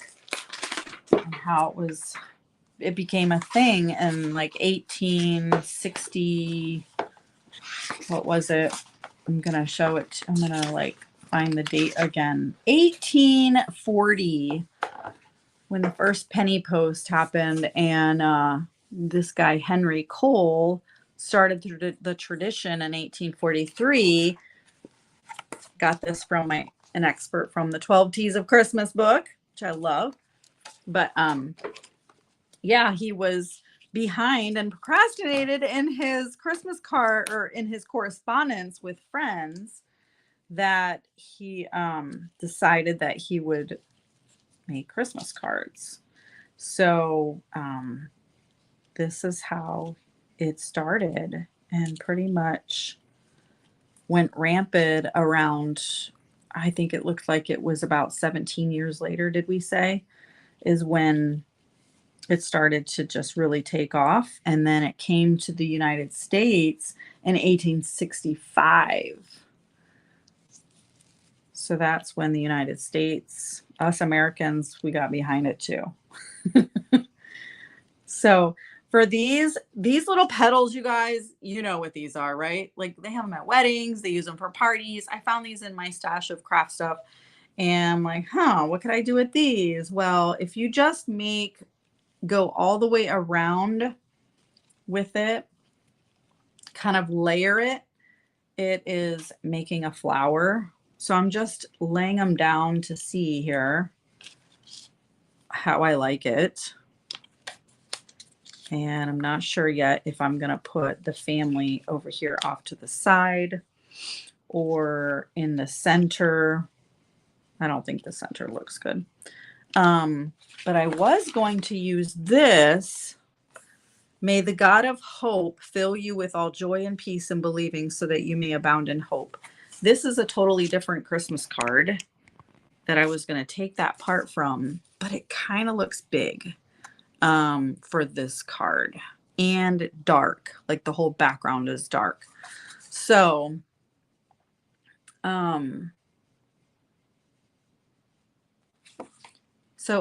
and how it became a thing in like 1860. What was it? I'm gonna show it. I'm gonna like find the date again. 1840, when the first penny post happened, and this guy Henry Cole started the tradition in 1843. Got this from an expert from the 12 Teas of Christmas book, which I love. But yeah, he was behind and procrastinated in his Christmas card or in his correspondence with friends, that he decided that he would make Christmas cards. So this is how it started and pretty much went rampant around, I think it looked like it was about 17 years later, did we say, is when it started to just really take off. And then it came to the United States in 1865. So that's when the United States, us Americans, we got behind it too. So for these little petals, you guys, you know what these are, right? Like they have them at weddings, they use them for parties. I found these in my stash of craft stuff and I'm like, what could I do with these? Well, if you just go all the way around with it, kind of layer it, it is making a flower. So I'm just laying them down to see here how I like it. And I'm not sure yet if I'm going to put the family over here off to the side or in the center. I don't think the center looks good. But I was going to use this. May the God of hope fill you with all joy and peace in believing so that you may abound in hope. This is a totally different Christmas card that I was going to take that part from, but it kind of looks big for this card and dark, like the whole background is dark. So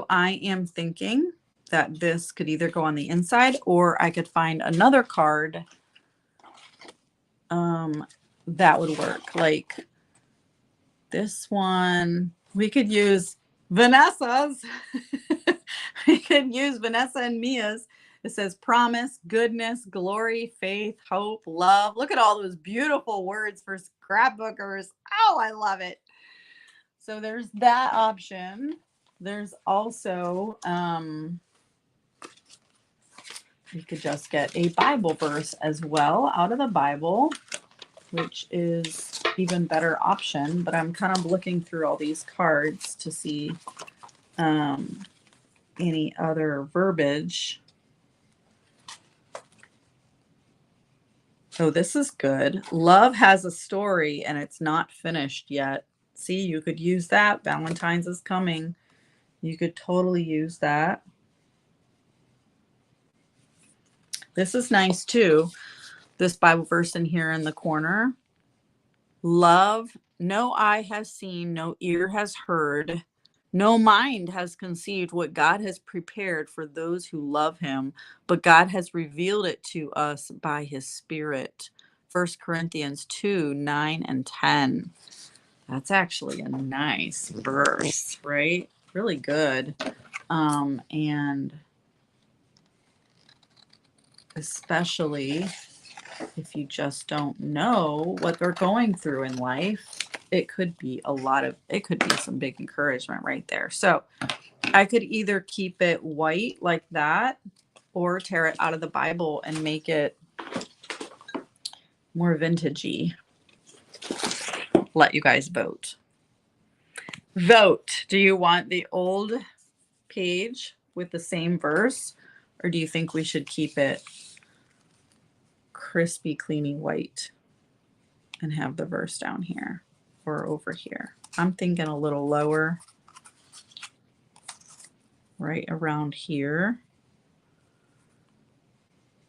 I am thinking that this could either go on the inside or I could find another card that would work. Like this one, we could use Vanessa's. We could use Vanessa and Mia's. It says promise, goodness, glory, faith, hope, love. Look at all those beautiful words for scrapbookers. Oh, I love it. So there's that option. There's also, you could just get a Bible verse as well out of the Bible, which is even better option. But I'm kind of looking through all these cards to see any other verbiage. Oh, this is good. Love has a story and it's not finished yet. See, you could use that. Valentine's is coming. You could totally use that. This is nice too. This Bible verse in here in the corner. Love, no eye has seen, no ear has heard, no mind has conceived what God has prepared for those who love him, but God has revealed it to us by his Spirit. 1 Corinthians 2, 9 and 10. That's actually a nice verse, right? Really good. And especially if you just don't know what they're going through in life, it could be some big encouragement right there. So I could either keep it white like that or tear it out of the Bible and make it more vintagey. Let you guys vote. Vote. Do you want the old page with the same verse, or do you think we should keep it crispy, cleany white and have the verse down here or over here? I'm thinking a little lower, right around here.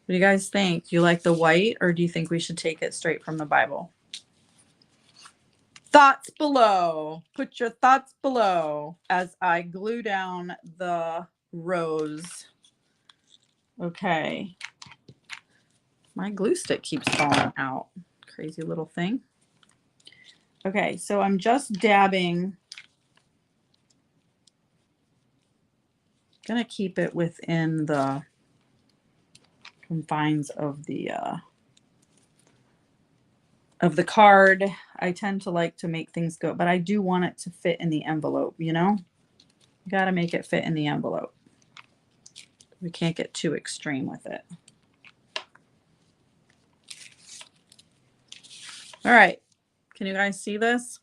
What do you guys think? Do you like the white, or do you think we should take it straight from the Bible? Thoughts below. Put your thoughts below as I glue down the rows. Okay. My glue stick keeps falling out. Crazy little thing. Okay, so I'm just dabbing. Gonna keep it within the confines of the card. I tend to like to make things go, but I do want it to fit in the envelope, you know? You got to make it fit in the envelope. We can't get too extreme with it. All right. Can you guys see this?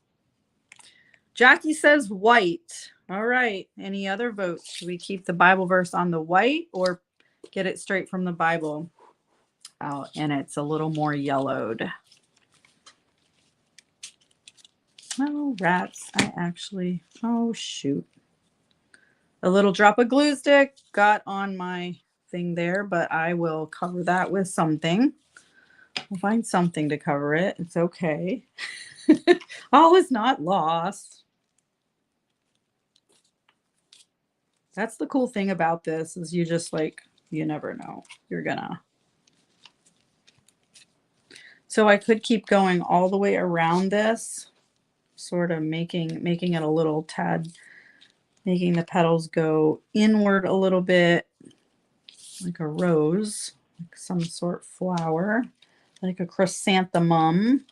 Jackie says white. All right. Any other votes? Should we keep the Bible verse on the white or get it straight from the Bible out and it's a little more yellowed? Oh, rats. Oh, shoot. A little drop of glue stick got on my thing there, but I will cover that with something. We'll find something to cover it. It's okay. All is not lost. That's the cool thing about this is you never know. You're gonna. So I could keep going all the way around this, sort of making it a little tad, making the petals go inward a little bit, like a rose, like some sort of flower, like a chrysanthemum,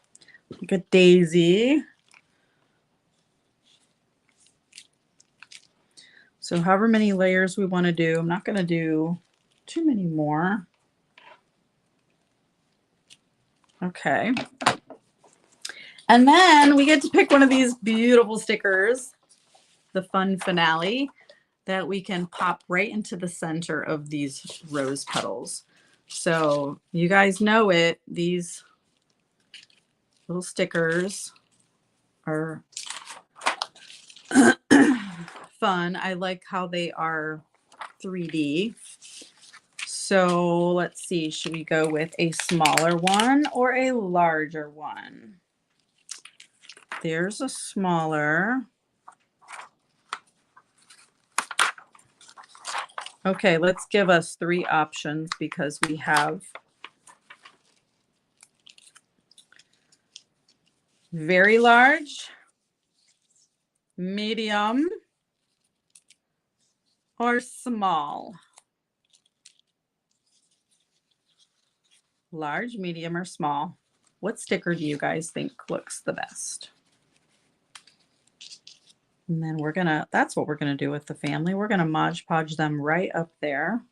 like a daisy. So however many layers we want to do, I'm not going to do too many more. Okay. And then we get to pick one of these beautiful stickers, the fun finale, that we can pop right into the center of these rose petals. So you guys know it. These little stickers are fun. I like how they are 3D. So let's see, should we go with a smaller one or a larger one? There's a smaller. Okay, let's give us 3 options because we have very large, medium, or small. Large, medium, or small. What sticker do you guys think looks the best? And then that's what we're gonna do with the family. We're gonna Mod Podge them right up there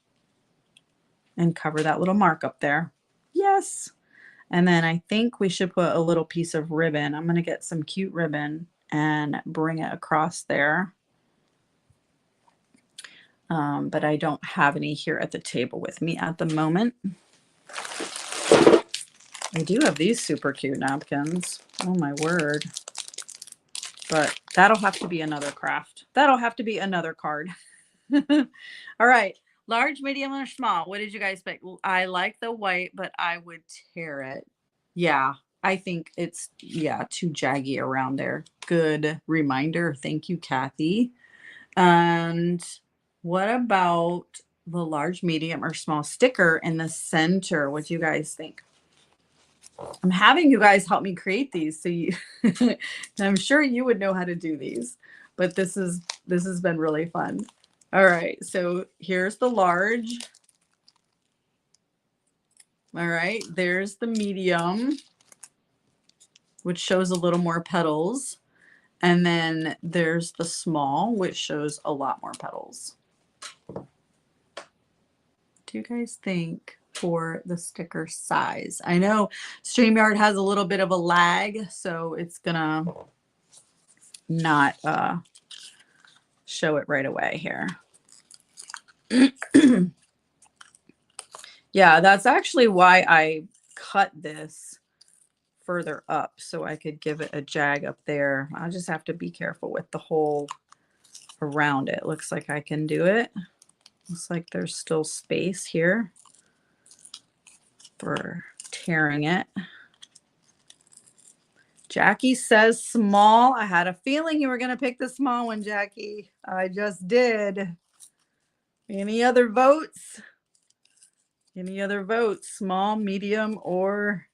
and cover that little mark up there. Yes. And then I think we should put a little piece of ribbon. I'm gonna get some cute ribbon and bring it across there. But I don't have any here at the table with me at the moment. I do have these super cute napkins. Oh my word. But that'll have to be another craft. That'll have to be another card. All right, Large, medium, or small? What did you guys pick? I like the white, but I would tear it. Yeah, I think it's, yeah, too jaggy around there. Good reminder. Thank you, Kathy. And what about the large, medium, or small sticker in the center? What do you guys think? I'm having you guys help me create these, so you I'm sure you would know how to do these, but this has been really fun. All right, so here's the large. All right, there's the medium, which shows a little more petals. And then there's the small, which shows a lot more petals. Do you guys think for the sticker size? I know StreamYard has a little bit of a lag, so it's gonna not show it right away here. Yeah, that's actually why I cut this further up, so I could give it a jag up there. I'll just have to be careful with the hole around it. Looks like I can do it. Looks like there's still space here for tearing it. Jackie says small. I had a feeling you were going to pick the small one, Jackie. I just did. Any other votes? Any other votes? Small, medium, or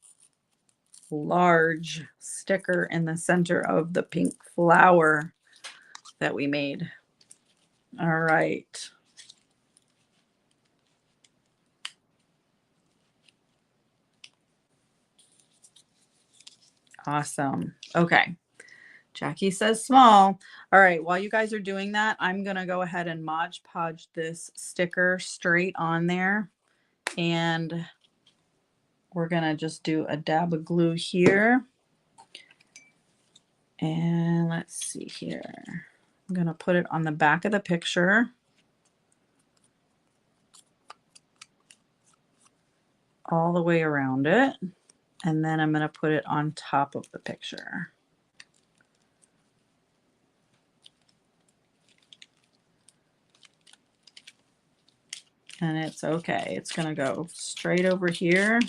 large sticker in the center of the pink flower that we made. All right. Awesome. Okay. Jackie says small. All right. While you guys are doing that, I'm going to go ahead and Mod Podge this sticker straight on there. And we're going to just do a dab of glue here. And let's see here. I'm going to put it on the back of the picture. All the way around it. And then I'm going to put it on top of the picture. And it's okay. It's going to go straight over here.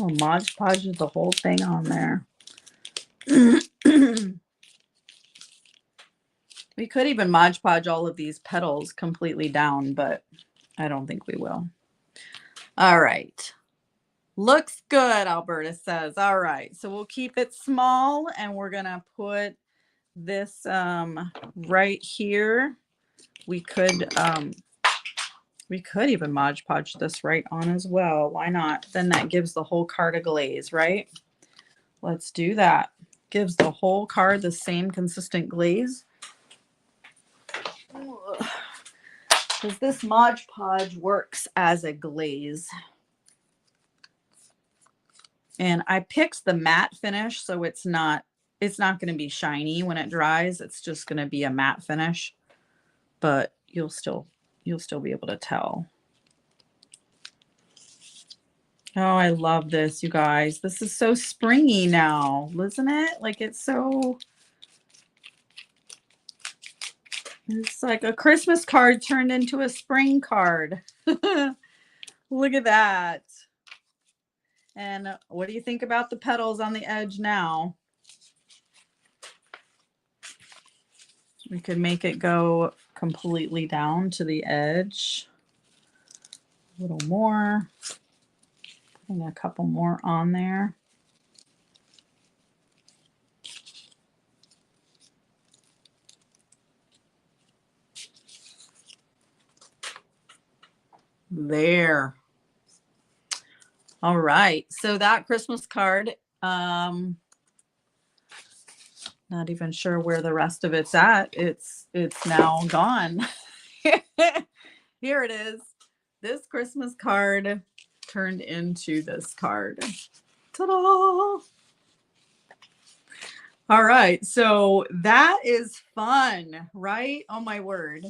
Oh, Mod Podge the whole thing on there. We could even Mod Podge all of these petals completely down, but I don't think we will. All right. Looks good, Alberta says. All right. So we'll keep it small and we're going to put this right here. We could even Mod Podge this right on as well. Why not? Then that gives the whole card a glaze, right? Let's do that. Gives the whole card the same consistent glaze. Because this Mod Podge works as a glaze. And I picked the matte finish, so it's not going to be shiny when it dries. It's just going to be a matte finish, but you'll still be able to tell. Oh, I love this, you guys. This is so springy now, isn't it? Like it's like a Christmas card turned into a spring card. Look at that. And what do you think about the petals on the edge now? We could make it go completely down to the edge. A little more. And a couple more on there. There. All right. So that Christmas card, not even sure where the rest of it's at. It's now gone. Here it is. This Christmas card turned into this card. Ta-da! All right. So that is fun, right? Oh my word.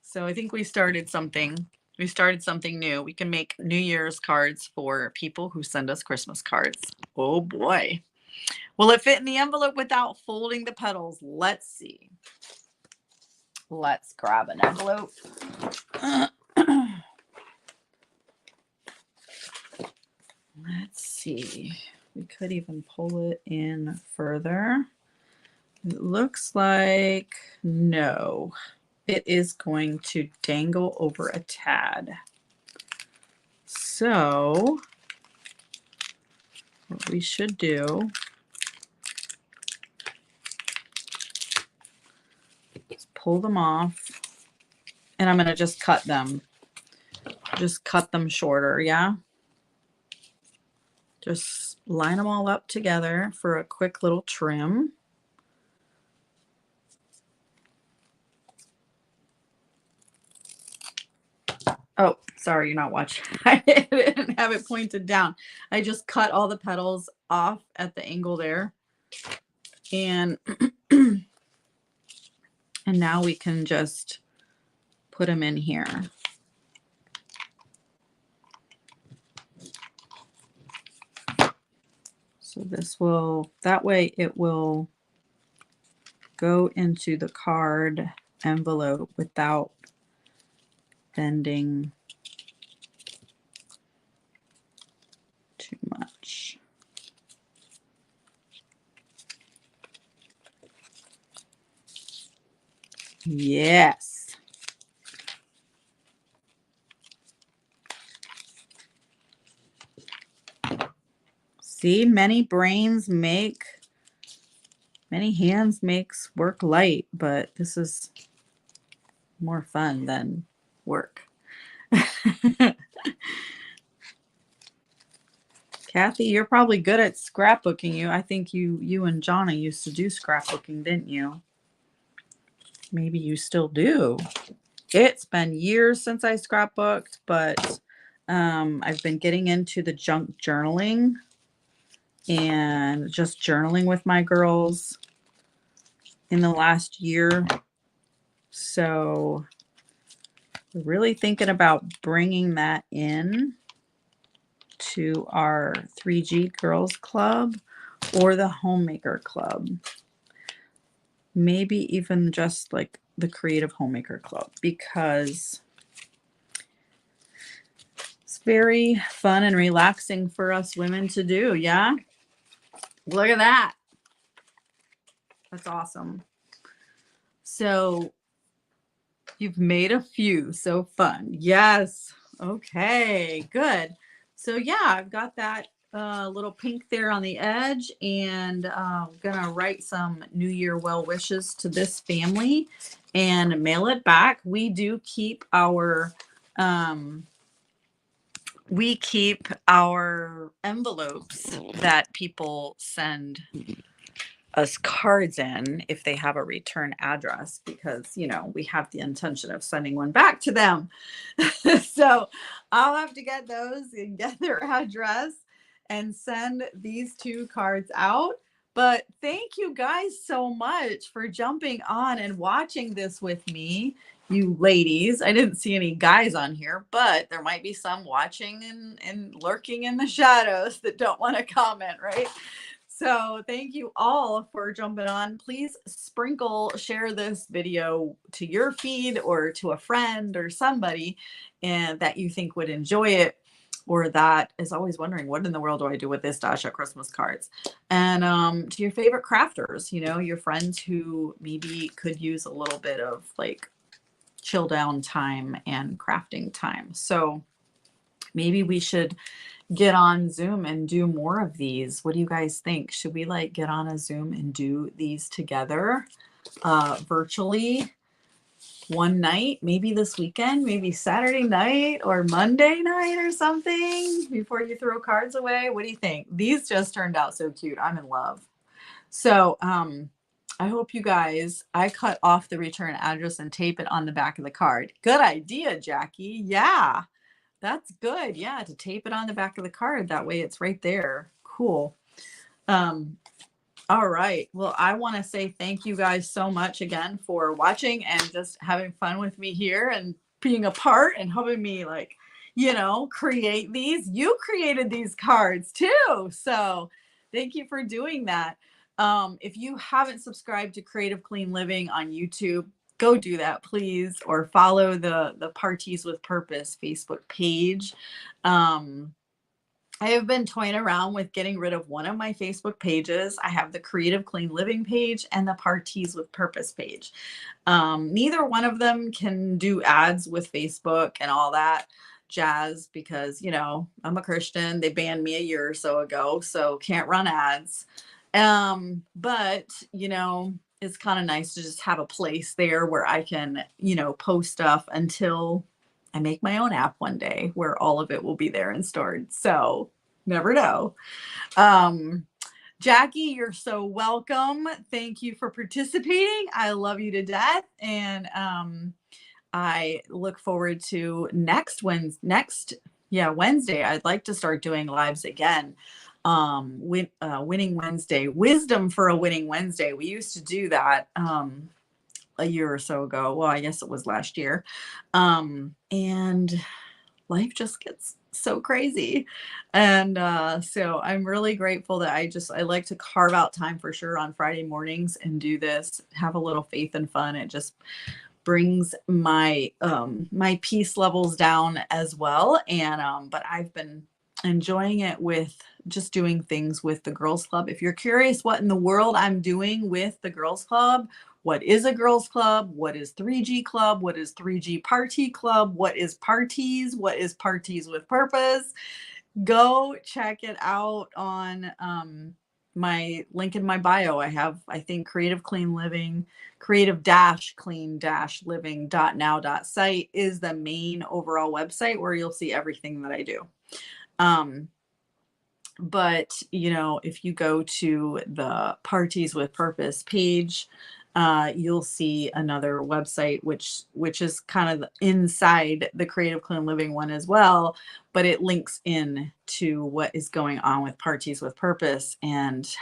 So I think we started something. We started something new. We can make New Year's cards for people who send us Christmas cards. Oh boy. Will it fit in the envelope without folding the petals? Let's see. Let's grab an envelope. Let's see. We could even pull it in further. It looks like no. It is going to dangle over a tad. So what we should do is pull them off, and I'm going to just cut them. Just cut them shorter, yeah? Just line them all up together for a quick little trim. Oh, sorry, you're not watching. I didn't have it pointed down. I just cut all the petals off at the angle there. And and now we can just put them in here. So this will, that way it will go into the card envelope without bending too much. Yes. See, many brains make, many hands makes work light, but this is more fun than work. Kathy, you're probably good at scrapbooking. I think you and Jonna used to do scrapbooking, didn't you? Maybe you still do. It's been years since I scrapbooked, but I've been getting into the junk journaling and just journaling with my girls in the last year. So really thinking about bringing that in to our 3G Girls Club or the Homemaker Club. Maybe even just like the Creative Homemaker Club, because it's very fun and relaxing for us women to do. Yeah. Look at that. That's awesome. So you've made a few. So fun. Yes. Okay, good. So yeah, I've got that little pink there on the edge, and I'm gonna write some New Year well wishes to this family and mail it back. We do keep our envelopes that people send us cards in if they have a return address, because we have the intention of sending one back to them. So I'll have to get those and get their address and send these 2 cards out. But thank you guys so much for jumping on and watching this with me, you ladies. I didn't see any guys on here, but there might be some watching and lurking in the shadows that don't want to comment, right? So thank you all for jumping on. Please share this video to your feed or to a friend or somebody and that you think would enjoy it, or that is always wondering, what in the world do I do with this Dasha Christmas cards? And to your favorite crafters, your friends who maybe could use a little bit of like chill down time and crafting time. So maybe we should get on Zoom and do more of these. What do you guys think? Should we get on a Zoom and do these together virtually one night, maybe this weekend, maybe Saturday night or Monday night or something before you throw cards away? What do you think? These just turned out so cute. I'm in love. So I hope you guys, I cut off the return address and tape it on the back of the card. Good idea, Jackie. Yeah. That's good. Yeah, to tape it on the back of the card. That way it's right there. Cool. All right. Well, I want to say thank you guys so much again for watching and just having fun with me here and being a part and helping me, like, create these. You created these cards too. So thank you for doing that. If you haven't subscribed to Creative Clean Living on YouTube, go do that, please, or follow the Parties with Purpose Facebook page. I have been toying around with getting rid of one of my Facebook pages. I have the Creative Clean Living page and the Parties with Purpose page. Neither one of them can do ads with Facebook and all that jazz because, I'm a Christian. They banned me a year or so ago, so can't run ads. But, it's kind of nice to just have a place there where I can, post stuff until I make my own app one day where all of it will be there and stored. So never know. Jackie, you're so welcome. Thank you for participating. I love you to death. And I look forward to next Wednesday. I'd like to start doing lives again. Winning Wednesday, wisdom for a winning Wednesday. We used to do that a year or so ago. Well, I guess it was last year. And life just gets so crazy. And so I'm really grateful that I like to carve out time for sure on Friday mornings and do this, have a little faith and fun. It just brings my my peace levels down as well. And but I've been enjoying it with just doing things with the Girls Club. If you're curious what in the world I'm doing with the Girls Club, what is a girls club? What is 3G Club? What is 3G Party Club? What is parties? What is Parties with Purpose? Go check it out on my link in my bio. I have, I think, Creative Clean Living, creative-clean-living.now.site is the main overall website where you'll see everything that I do. But, if you go to the Parties with Purpose page, you'll see another website, which is kind of inside the Creative Clean Living one as well, but it links in to what is going on with Parties with Purpose and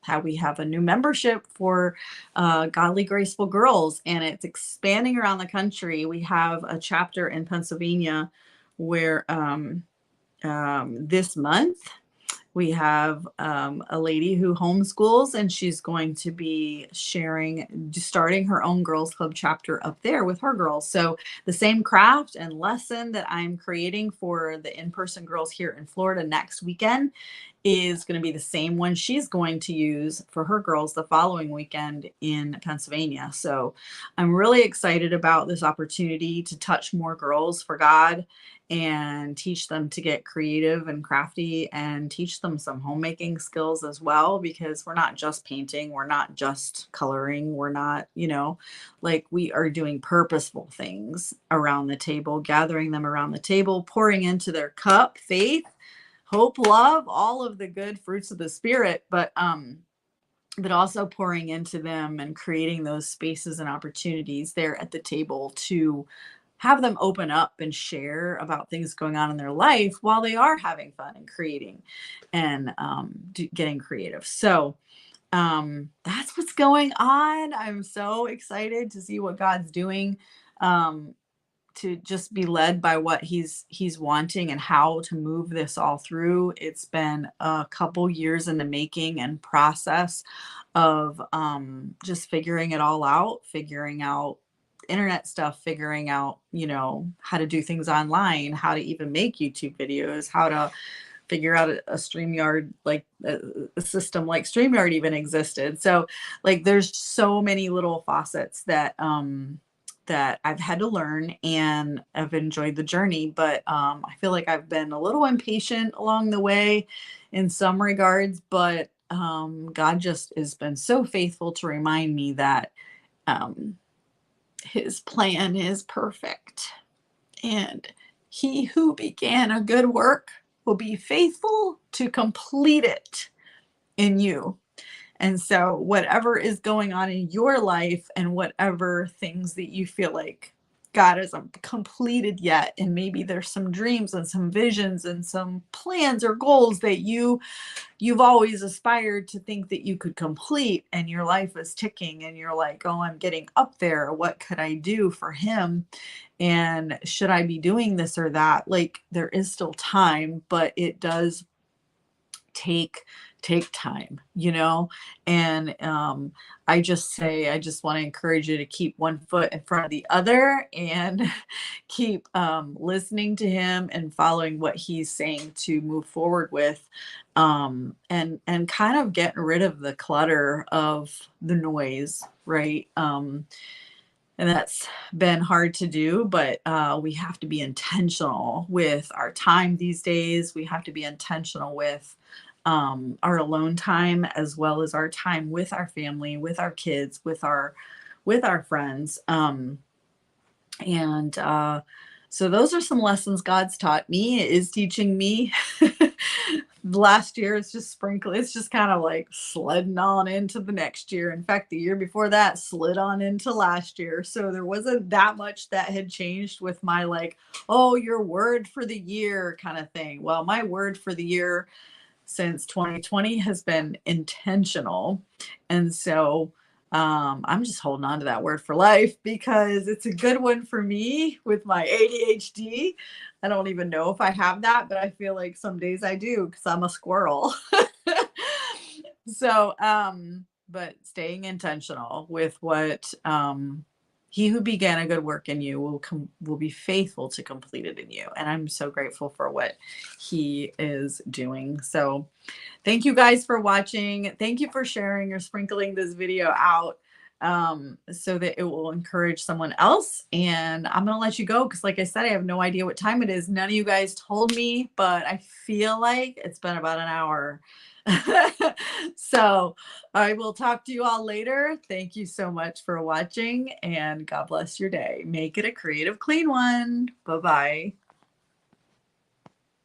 how we have a new membership for Godly Graceful Girls, and it's expanding around the country. We have a chapter in Pennsylvania where this month we have a lady who homeschools, and she's going to be starting her own Girls Club chapter up there with her girls. So the same craft and lesson that I'm creating for the in-person girls here in Florida next weekend is going to be the same one she's going to use for her girls the following weekend in Pennsylvania. So I'm really excited about this opportunity to touch more girls for God and teach them to get creative and crafty and teach them some homemaking skills as well, because we're not just painting, we're not just coloring, we're not, like, we are doing purposeful things around the table, gathering them around the table, pouring into their cup faith, hope, love, all of the good fruits of the Spirit, but also pouring into them and creating those spaces and opportunities there at the table to have them open up and share about things going on in their life while they are having fun and creating and getting creative. So that's what's going on. I'm so excited to see what God's doing, to just be led by what he's wanting and how to move this all through. It's been a couple years in the making and process of just figuring it all out, figuring out internet stuff, figuring out, how to do things online, how to even make YouTube videos, how to figure out a StreamYard, like a system like StreamYard even existed. So like, there's so many little facets that I've had to learn, and I've enjoyed the journey, but I feel like I've been a little impatient along the way in some regards, but God just has been so faithful to remind me that his plan is perfect, and he who began a good work will be faithful to complete it in you. And so whatever is going on in your life and whatever things that you feel like God isn't completed yet. And maybe there's some dreams and some visions and some plans or goals that you've always aspired to think that you could complete, and your life is ticking and you're like, oh, I'm getting up there. What could I do for him? And should I be doing this or that? Like, there is still time, but it does take time, and I just say, I just want to encourage you to keep one foot in front of the other, and keep listening to him and following what he's saying to move forward with, and kind of getting rid of the clutter of the noise, right? And that's been hard to do, but we have to be intentional with our time these days. We have to be intentional with our alone time, as well as our time with our family, with our kids, with our friends. And So those are some lessons God's taught me, is teaching me. Last year, it's just sprinkle. It's just kind of like sledding on into the next year. In fact, the year before that slid on into last year. So there wasn't that much that had changed with my, like, oh, your word for the year kind of thing. Well, my word for the year since 2020 has been intentional. And so I'm just holding on to that word for life, because it's a good one for me with my ADHD. I don't even know if I have that, but I feel like some days I do, because I'm a squirrel. So, but staying intentional with what he who began a good work in you will be faithful to complete it in you. And I'm so grateful for what he is doing. So thank you guys for watching. Thank you for sharing or sprinkling this video out, so that it will encourage someone else. And I'm going to let you go, because, like I said, I have no idea what time it is. None of you guys told me, but I feel like it's been about an hour. So I will talk to you all later. Thank you so much for watching, and God bless your day. Make it a creative, clean one. Bye-bye.